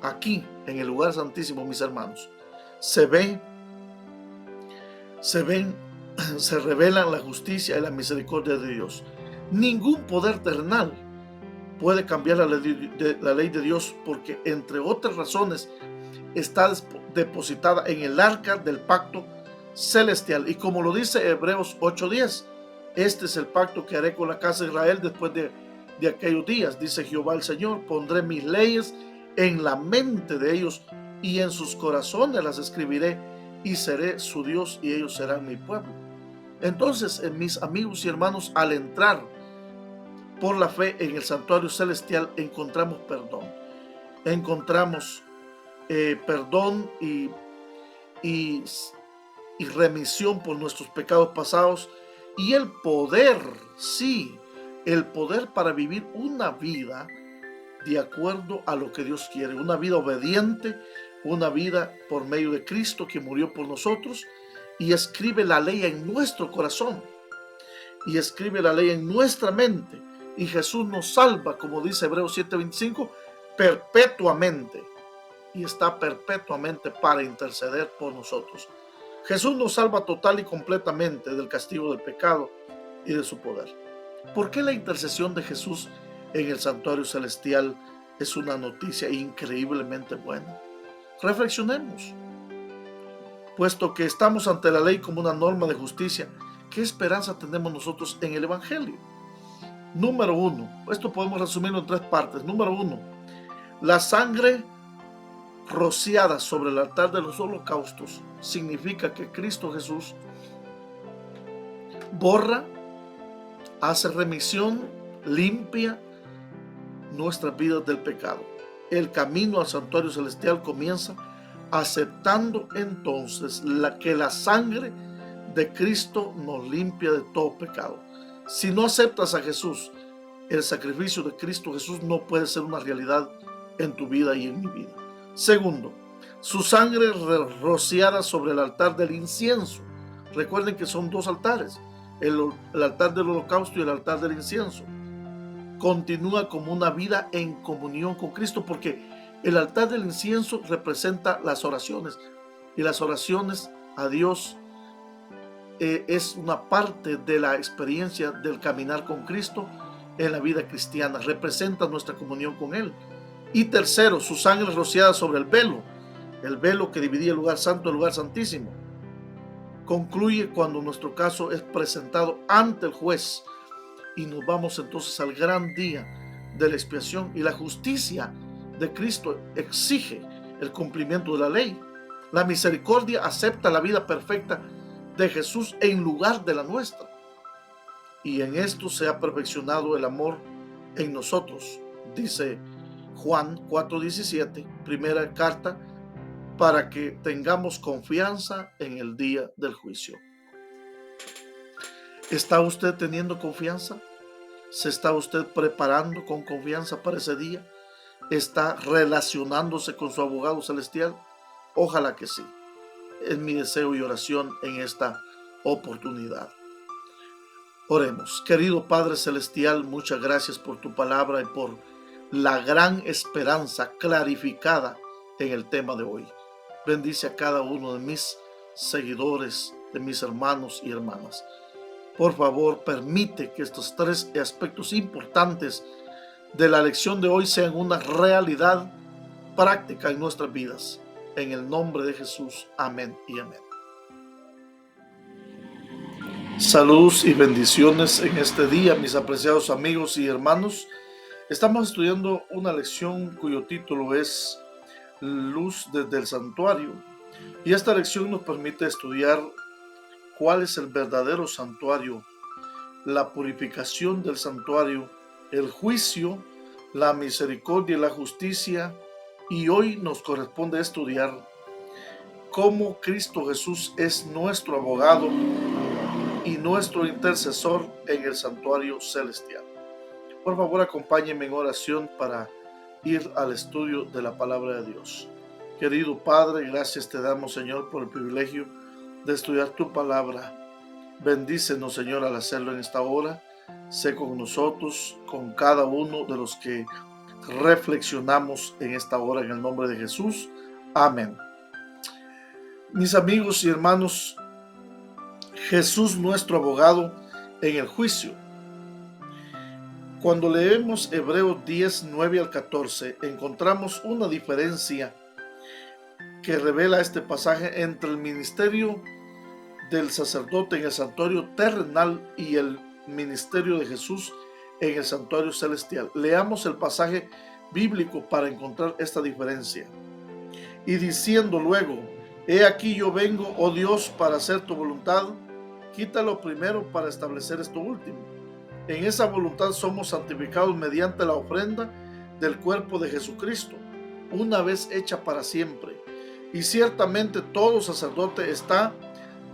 Aquí, en el lugar santísimo, mis hermanos, se revelan la justicia y la misericordia de Dios. Ningún poder terrenal puede cambiar la ley de Dios, porque, entre otras razones, está depositada en el arca del pacto celestial. Y como lo dice Hebreos 8:10, este es el pacto que haré con la casa de Israel después de aquellos días, dice Jehová el Señor: pondré mis leyes en la mente de ellos, y en sus corazones las escribiré, y seré su Dios, y ellos serán mi pueblo. Entonces, mis amigos y hermanos, al entrar por la fe en el santuario celestial, encontramos perdón. Encontramos perdón y remisión por nuestros pecados pasados, y el poder, sí, el poder para vivir una vida de acuerdo a lo que Dios quiere, una vida obediente, una vida por medio de Cristo, que murió por nosotros y escribe la ley en nuestro corazón y escribe la ley en nuestra mente. Y Jesús nos salva, como dice Hebreos 7:25, perpetuamente, y está perpetuamente para interceder por nosotros. Jesús nos salva total y completamente del castigo del pecado y de su poder. ¿Por qué la intercesión de Jesús en el santuario celestial es una noticia increíblemente buena? Reflexionemos. Puesto que estamos ante la ley como una norma de justicia, ¿qué esperanza tenemos nosotros en el evangelio? Número uno, esto podemos resumirlo en tres partes. Número uno, la sangre rociada sobre el altar de los holocaustos significa que Cristo Jesús borra, hace remisión, limpia nuestras vidas del pecado. El camino al santuario celestial comienza aceptando entonces que la sangre de Cristo nos limpia de todo pecado. Si no aceptas a Jesús, el sacrificio de Cristo Jesús no puede ser una realidad en tu vida y en mi vida. Segundo, su sangre rociada sobre el altar del incienso. Recuerden que son dos altares, el altar del holocausto y el altar del incienso. Continúa como una vida en comunión con Cristo, porque el altar del incienso representa las oraciones, y las oraciones a Dios es una parte de la experiencia del caminar con Cristo en la vida cristiana, representa nuestra comunión con Él. Y tercero, su sangre rociada sobre el velo que dividía el lugar santo del lugar santísimo. Concluye cuando nuestro caso es presentado ante el juez y nos vamos entonces al gran día de la expiación, y la justicia de Cristo exige el cumplimiento de la ley. La misericordia acepta la vida perfecta de Jesús en lugar de la nuestra, y en esto se ha perfeccionado el amor en nosotros, dice Juan 4:17, primera carta, para que tengamos confianza en el día del juicio. ¿Está usted teniendo confianza? ¿Se está usted preparando con confianza para ese día? ¿Está relacionándose con su abogado celestial? Ojalá que sí. Es mi deseo y oración en esta oportunidad. Oremos. Querido Padre Celestial, muchas gracias por tu palabra y por la gran esperanza clarificada en el tema de hoy. Bendice a cada uno de mis seguidores, de mis hermanos y hermanas. Por favor, permite que estos tres aspectos importantes de la lección de hoy sean una realidad práctica en nuestras vidas. En el nombre de Jesús. Amén y amén. Saludos y bendiciones en este día, mis apreciados amigos y hermanos. Estamos estudiando una lección cuyo título es Luz desde el Santuario. Y esta lección nos permite estudiar cuál es el verdadero santuario, la purificación del santuario, el juicio, la misericordia y la justicia. Y hoy nos corresponde estudiar cómo Cristo Jesús es nuestro abogado y nuestro intercesor en el santuario celestial. Por favor, acompáñenme en oración para ir al estudio de la palabra de Dios. Querido Padre, gracias te damos, Señor, por el privilegio de estudiar tu palabra. Bendícenos, Señor, al hacerlo en esta hora. Sé con nosotros, con cada uno de los que reflexionamos en esta hora, en el nombre de Jesús. Amén. Mis amigos y hermanos, Jesús nuestro abogado en el juicio. Cuando leemos Hebreos 10, 9 al 14, encontramos una diferencia que revela este pasaje entre el ministerio del sacerdote en el santuario terrenal y el ministerio de Jesús en el santuario celestial. Leamos el pasaje bíblico para encontrar esta diferencia. Y diciendo luego, he aquí yo vengo, oh Dios, para hacer tu voluntad, quítalo primero para establecer esto último. En esa voluntad somos santificados mediante la ofrenda del cuerpo de Jesucristo, una vez hecha para siempre. Y ciertamente todo sacerdote está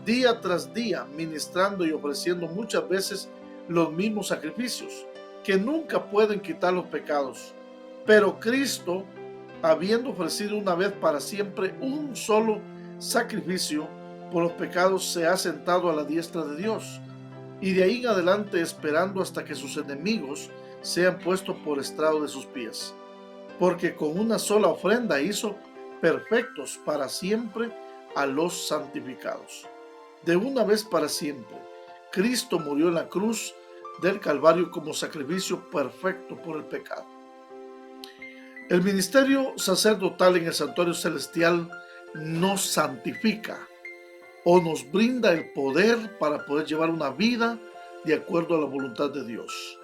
día tras día ministrando y ofreciendo muchas veces los mismos sacrificios, que nunca pueden quitar los pecados. Pero Cristo, habiendo ofrecido una vez para siempre un solo sacrificio por los pecados, se ha sentado a la diestra de Dios, y de ahí en adelante esperando hasta que sus enemigos sean puestos por estrado de sus pies. Porque con una sola ofrenda hizo perfectos para siempre a los santificados. De una vez para siempre, Cristo murió en la cruz del Calvario como sacrificio perfecto por el pecado. El ministerio sacerdotal en el santuario celestial nos santifica o nos brinda el poder para poder llevar una vida de acuerdo a la voluntad de Dios.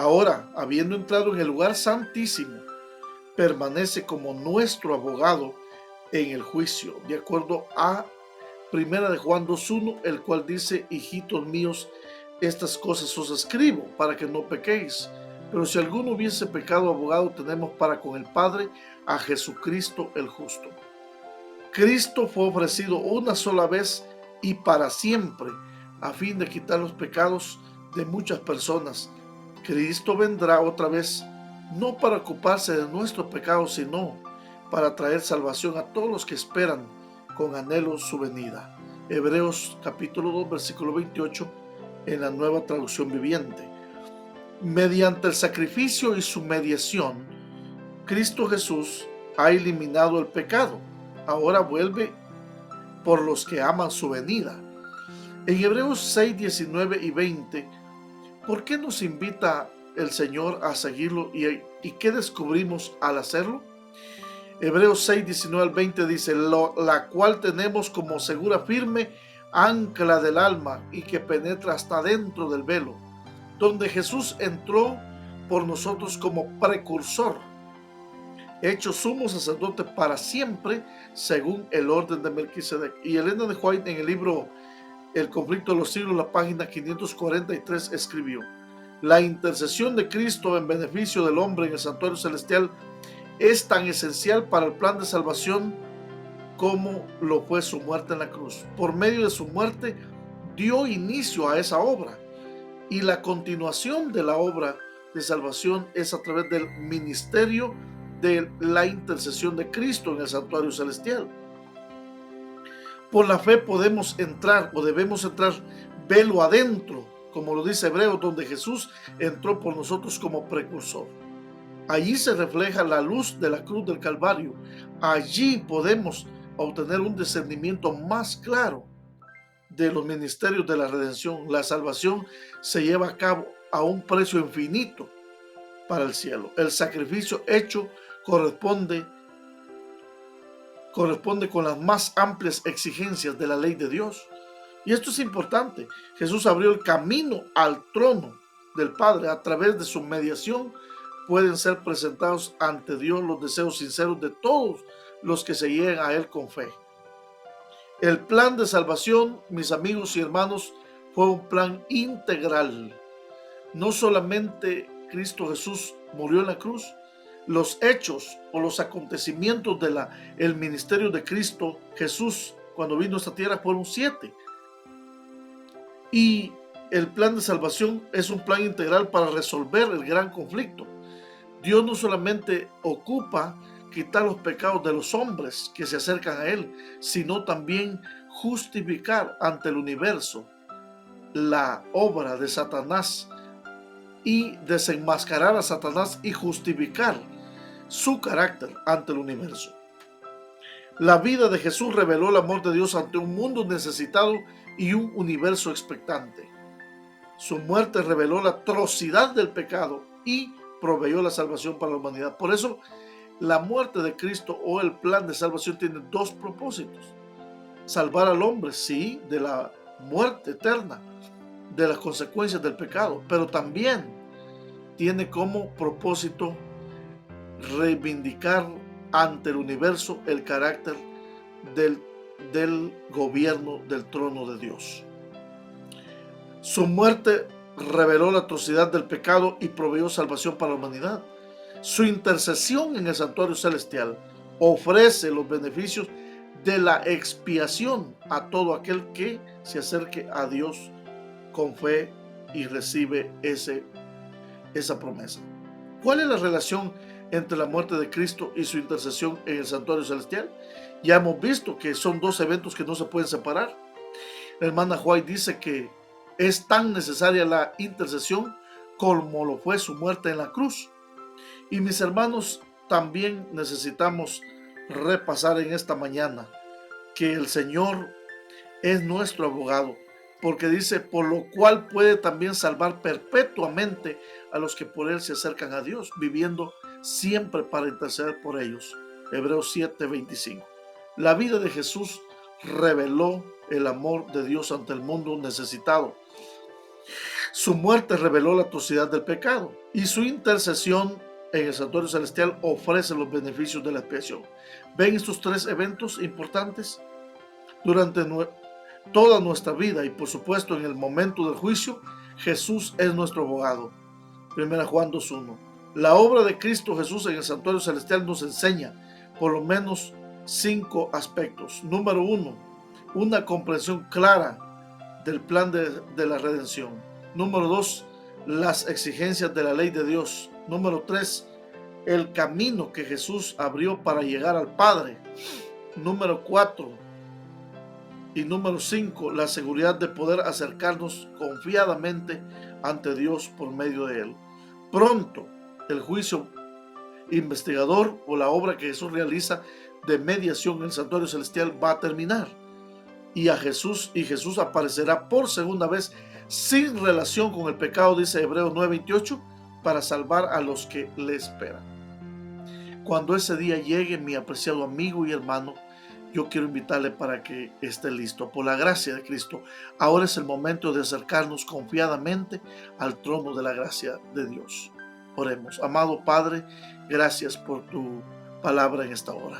Ahora, habiendo entrado en el lugar santísimo, permanece como nuestro abogado en el juicio, de acuerdo a Primera de Juan 2:1, el cual dice: hijitos míos, estas cosas os escribo para que no pequéis. Pero si alguno hubiese pecado, abogado tenemos para con el Padre, a Jesucristo el justo. Cristo fue ofrecido una sola vez y para siempre, a fin de quitar los pecados de muchas personas. Cristo vendrá otra vez, no para ocuparse de nuestros pecados, sino para traer salvación a todos los que esperan con anhelo su venida. Hebreos capítulo 2, versículo 28, en la Nueva Traducción Viviente. Mediante el sacrificio y su mediación, Cristo Jesús ha eliminado el pecado. Ahora vuelve por los que aman su venida. En Hebreos 6, 19 y 20, ¿por qué nos invita el Señor a seguirlo y qué descubrimos al hacerlo? Hebreos 6, 19 al 20 dice: la cual tenemos como segura firme ancla del alma y que penetra hasta dentro del velo, donde Jesús entró por nosotros como precursor, hecho sumo sacerdote para siempre, según el orden de Melquisedec. Y Elena de White, en el libro El conflicto de los siglos, la página 543, escribió: la intercesión de Cristo en beneficio del hombre en el santuario celestial es tan esencial para el plan de salvación como lo fue su muerte en la cruz. Por medio de su muerte dio inicio a esa obra, y la continuación de la obra de salvación es a través del ministerio de la intercesión de Cristo en el santuario celestial. Por la fe podemos entrar, o debemos entrar, velo adentro, como lo dice Hebreos, donde Jesús entró por nosotros como precursor. Allí se refleja la luz de la cruz del Calvario. Allí podemos obtener un discernimiento más claro de los ministerios de la redención. La salvación se lleva a cabo a un precio infinito para el cielo. El sacrificio hecho corresponde con las más amplias exigencias de la ley de Dios. Y esto es importante. Jesús abrió el camino al trono del Padre. A través de su mediación pueden ser presentados ante Dios los deseos sinceros de todos los que se lleguen a Él con fe. El plan de salvación, mis amigos y hermanos, fue un plan integral. No solamente Cristo Jesús murió en la cruz, los hechos o los acontecimientos del ministerio de Cristo Jesús cuando vino a esta tierra fueron 7. Y el plan de salvación es un plan integral para resolver el gran conflicto. Dios no solamente ocupa quitar los pecados de los hombres que se acercan a Él, sino también justificar ante el universo la obra de Satanás y desenmascarar a Satanás y justificar su carácter ante el universo. La vida de Jesús reveló el amor de Dios ante un mundo necesitado y un universo expectante. Su muerte reveló la atrocidad del pecado y proveyó la salvación para la humanidad. Por eso, la muerte de Cristo o el plan de salvación tiene 2 propósitos: salvar al hombre, sí, de la muerte eterna, de las consecuencias del pecado, pero también tiene como propósito reivindicar ante el universo el carácter del gobierno del trono de Dios. Su muerte reveló la atrocidad del pecado y proveyó salvación para la humanidad. Su intercesión en el santuario celestial ofrece los beneficios de la expiación a todo aquel que se acerque a Dios con fe y recibe esa promesa. ¿Cuál es la relación entre la muerte de Cristo y su intercesión en el santuario celestial? Ya hemos visto que son 2 eventos que no se pueden separar. La hermana White dice que es tan necesaria la intercesión como lo fue su muerte en la cruz. Y mis hermanos, también necesitamos repasar en esta mañana que el Señor es nuestro abogado, porque dice: por lo cual puede también salvar perpetuamente a los que por Él se acercan a Dios, viviendo siempre para interceder por ellos. Hebreos 7:25. La vida de Jesús reveló el amor de Dios ante el mundo necesitado. Su muerte reveló la atrocidad del pecado y su intercesión en el santuario celestial ofrece los beneficios de la expiación. ¿Ven estos tres eventos importantes? Durante toda nuestra vida y por supuesto en el momento del juicio, Jesús es nuestro abogado. 1 Juan 2:1. La obra de Cristo Jesús en el santuario celestial nos enseña por lo menos 5 aspectos. Número 1, una comprensión clara del plan de la redención. Número 2, las exigencias de la ley de Dios. Número 3, el camino que Jesús abrió para llegar al Padre. Número 4 y número 5, la seguridad de poder acercarnos confiadamente ante Dios por medio de Él. Pronto, el juicio investigador o la obra que Jesús realiza de mediación en el santuario celestial va a terminar. Y Jesús aparecerá por segunda vez sin relación con el pecado, dice Hebreos 9:28, para salvar a los que le esperan. Cuando ese día llegue, mi apreciado amigo y hermano, yo quiero invitarle para que esté listo. Por la gracia de Cristo, ahora es el momento de acercarnos confiadamente al trono de la gracia de Dios. Oremos. Amado Padre, gracias por tu palabra en esta hora.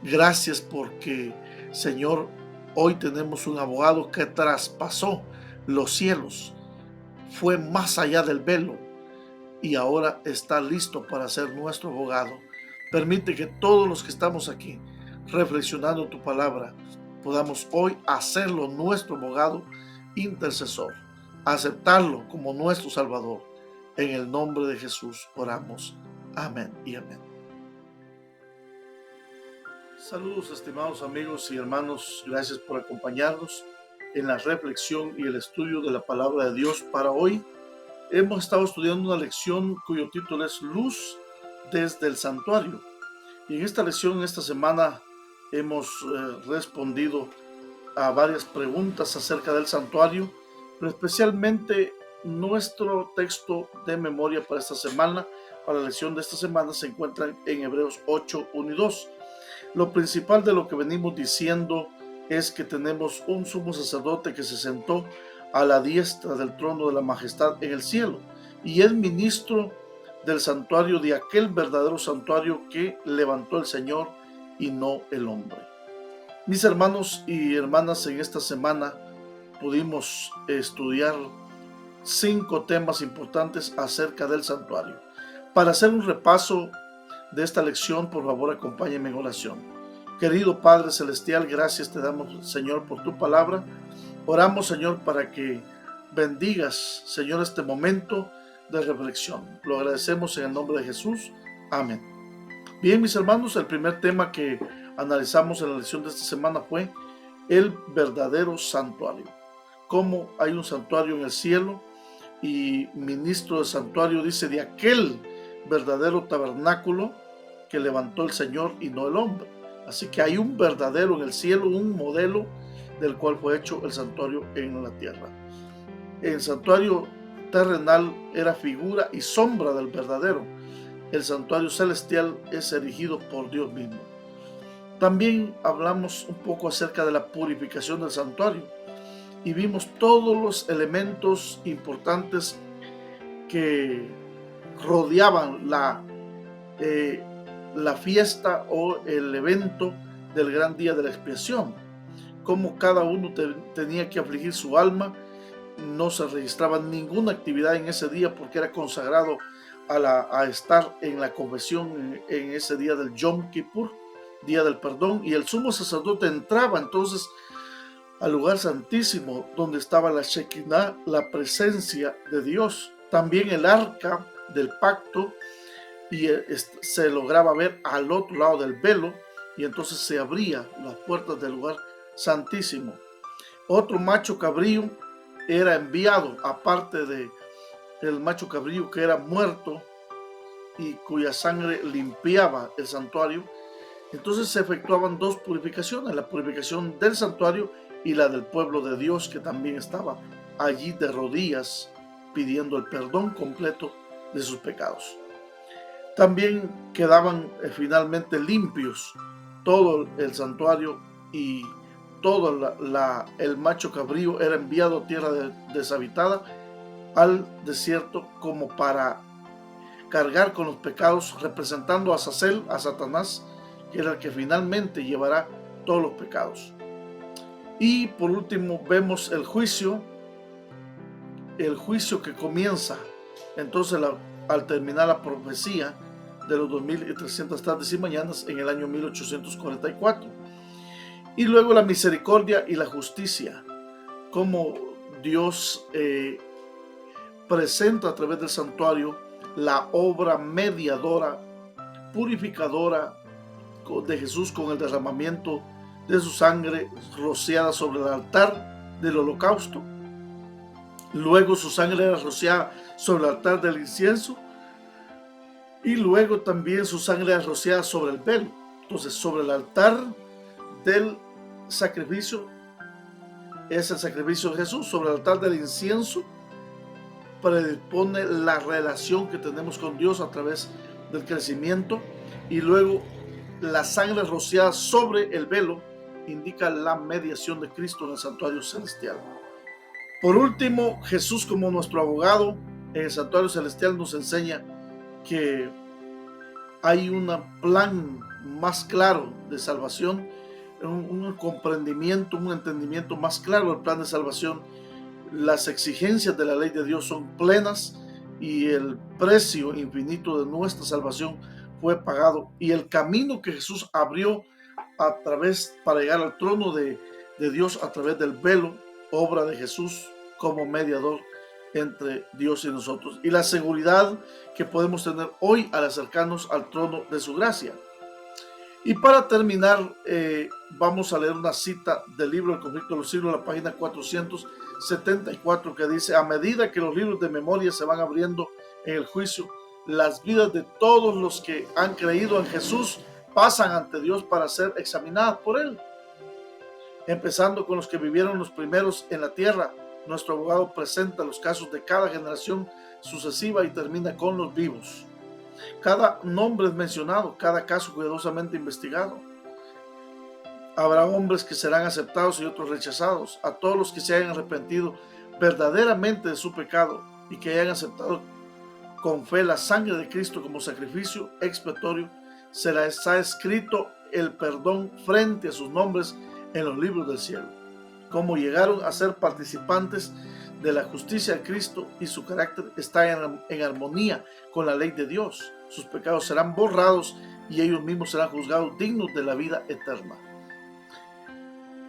Gracias porque, Señor, hoy tenemos un abogado que traspasó los cielos, fue más allá del velo y ahora está listo para ser nuestro abogado. Permite que todos los que estamos aquí reflexionando tu palabra podamos hoy hacerlo nuestro abogado intercesor, aceptarlo como nuestro Salvador. En el nombre de Jesús oramos. Amén y amén. Saludos, estimados amigos y hermanos. Gracias por acompañarnos en la reflexión y el estudio de la palabra de Dios para hoy. Hemos estado estudiando una lección cuyo título es Luz desde el Santuario. Y en esta lección, esta semana, hemos respondido a varias preguntas acerca del santuario, pero especialmente nuestro texto de memoria para esta semana, para la lección de esta semana, se encuentra en Hebreos 8:1 y 2. Lo principal de lo que venimos diciendo es que tenemos un sumo sacerdote que se sentó a la diestra del trono de la majestad en el cielo y es ministro del santuario, de aquel verdadero santuario que levantó el Señor y no el hombre. Mis hermanos y hermanas, en esta semana pudimos estudiar 5 temas importantes acerca del santuario. Para hacer un repaso de esta lección, por favor, acompáñenme en oración. Querido Padre Celestial, gracias te damos, Señor, por tu palabra. Oramos, Señor, para que bendigas, Señor, este momento de reflexión. Lo agradecemos en el nombre de Jesús. Amén. Bien, mis hermanos, el primer tema que analizamos en la lección de esta semana fue el verdadero santuario. Cómo hay un santuario en el cielo y ministro del santuario dice de aquel verdadero tabernáculo que levantó el Señor y no el hombre. Así que hay un verdadero en el cielo, un modelo del cual fue hecho el santuario en la tierra. El santuario terrenal era figura y sombra del verdadero. El santuario celestial es erigido por Dios mismo. También hablamos un poco acerca de la purificación del santuario y vimos todos los elementos importantes que rodeaban la fiesta o el evento del gran día de la expiación. Cómo cada uno tenía que afligir su alma. No se registraba ninguna actividad en ese día porque era consagrado a estar en la confesión en ese día del Yom Kippur, día del perdón, y el sumo sacerdote entraba entonces al lugar santísimo donde estaba la Shekinah, la presencia de Dios. También el arca del pacto, y se lograba ver al otro lado del velo, y entonces se abría las puertas del lugar santísimo. Otro macho cabrío era enviado, aparte del macho cabrío que era muerto y cuya sangre limpiaba el santuario. Entonces se efectuaban 2 purificaciones, la purificación del santuario y la del pueblo de Dios, que también estaba allí de rodillas pidiendo el perdón completo de sus pecados. También quedaban finalmente limpios todo el santuario y todo el macho cabrío era enviado a tierra deshabitada al desierto como para cargar con los pecados, representando a Azazel, a Satanás, que era el que finalmente llevará todos los pecados. Y por último vemos el juicio que comienza entonces al terminar la profecía de los 2300 tardes y mañanas en el año 1844. Y luego la misericordia y la justicia, como Dios presenta a través del santuario la obra mediadora, purificadora de Jesús con el derramamiento de su sangre rociada sobre el altar del holocausto. Luego su sangre era rociada sobre el altar del incienso. Y luego también su sangre era rociada sobre el velo. Entonces, sobre el altar del sacrificio es el sacrificio de Jesús. Sobre el altar del incienso predipone la relación que tenemos con Dios a través del crecimiento. Y luego la sangre rociada sobre el velo indica la mediación de Cristo en el santuario celestial. Por último, Jesús como nuestro abogado en el santuario celestial nos enseña que hay un plan más claro de salvación, un comprendimiento, un entendimiento más claro del plan de salvación. Las exigencias de la ley de Dios son plenas y el precio infinito de nuestra salvación fue pagado, y el camino que Jesús abrió para llegar al trono de Dios a través del velo, obra de Jesús como mediador entre Dios y nosotros, y la seguridad que podemos tener hoy al acercarnos al trono de su gracia. Y para terminar, vamos a leer una cita del libro El conflicto de los siglos, la página 474, que dice: a medida que los libros de memoria se van abriendo en el juicio, las vidas de todos los que han creído en Jesús pasan ante Dios para ser examinadas por Él. Empezando con los que vivieron los primeros en la tierra, nuestro abogado presenta los casos de cada generación sucesiva y termina con los vivos. Cada nombre es mencionado, cada caso cuidadosamente investigado. Habrá hombres que serán aceptados y otros rechazados. A todos los que se hayan arrepentido verdaderamente de su pecado y que hayan aceptado con fe la sangre de Cristo como sacrificio expiatorio, se les ha escrito el perdón frente a sus nombres en los libros del cielo. Como llegaron a ser participantes de la justicia de Cristo y su carácter está en armonía con la ley de Dios, sus pecados serán borrados y ellos mismos serán juzgados dignos de la vida eterna.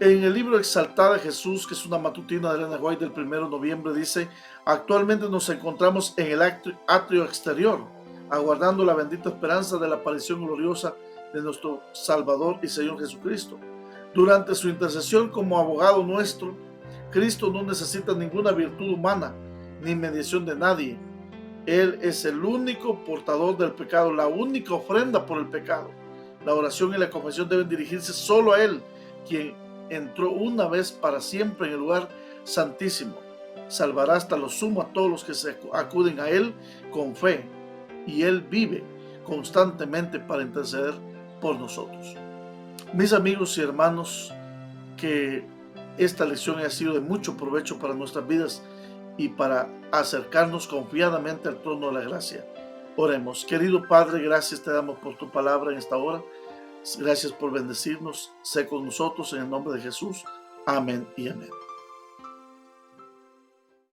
En el libro Exaltada Jesús, que es una matutina de Elena White del 1 de noviembre, dice: actualmente nos encontramos en el atrio exterior, aguardando la bendita esperanza de la aparición gloriosa de nuestro Salvador y Señor Jesucristo. Durante su intercesión como abogado nuestro, Cristo no necesita ninguna virtud humana ni mediación de nadie. Él es el único portador del pecado, la única ofrenda por el pecado. La oración y la confesión deben dirigirse solo a Él, quien entró una vez para siempre en el lugar santísimo. Salvará hasta lo sumo a todos los que se acuden a Él con fe, y Él vive constantemente para interceder por nosotros. Mis amigos y hermanos, que esta lección haya sido de mucho provecho para nuestras vidas y para acercarnos confiadamente al trono de la gracia. Oremos. Querido Padre, gracias te damos por tu palabra en esta hora. Gracias por bendecirnos. Sé con nosotros en el nombre de Jesús. Amén y amén.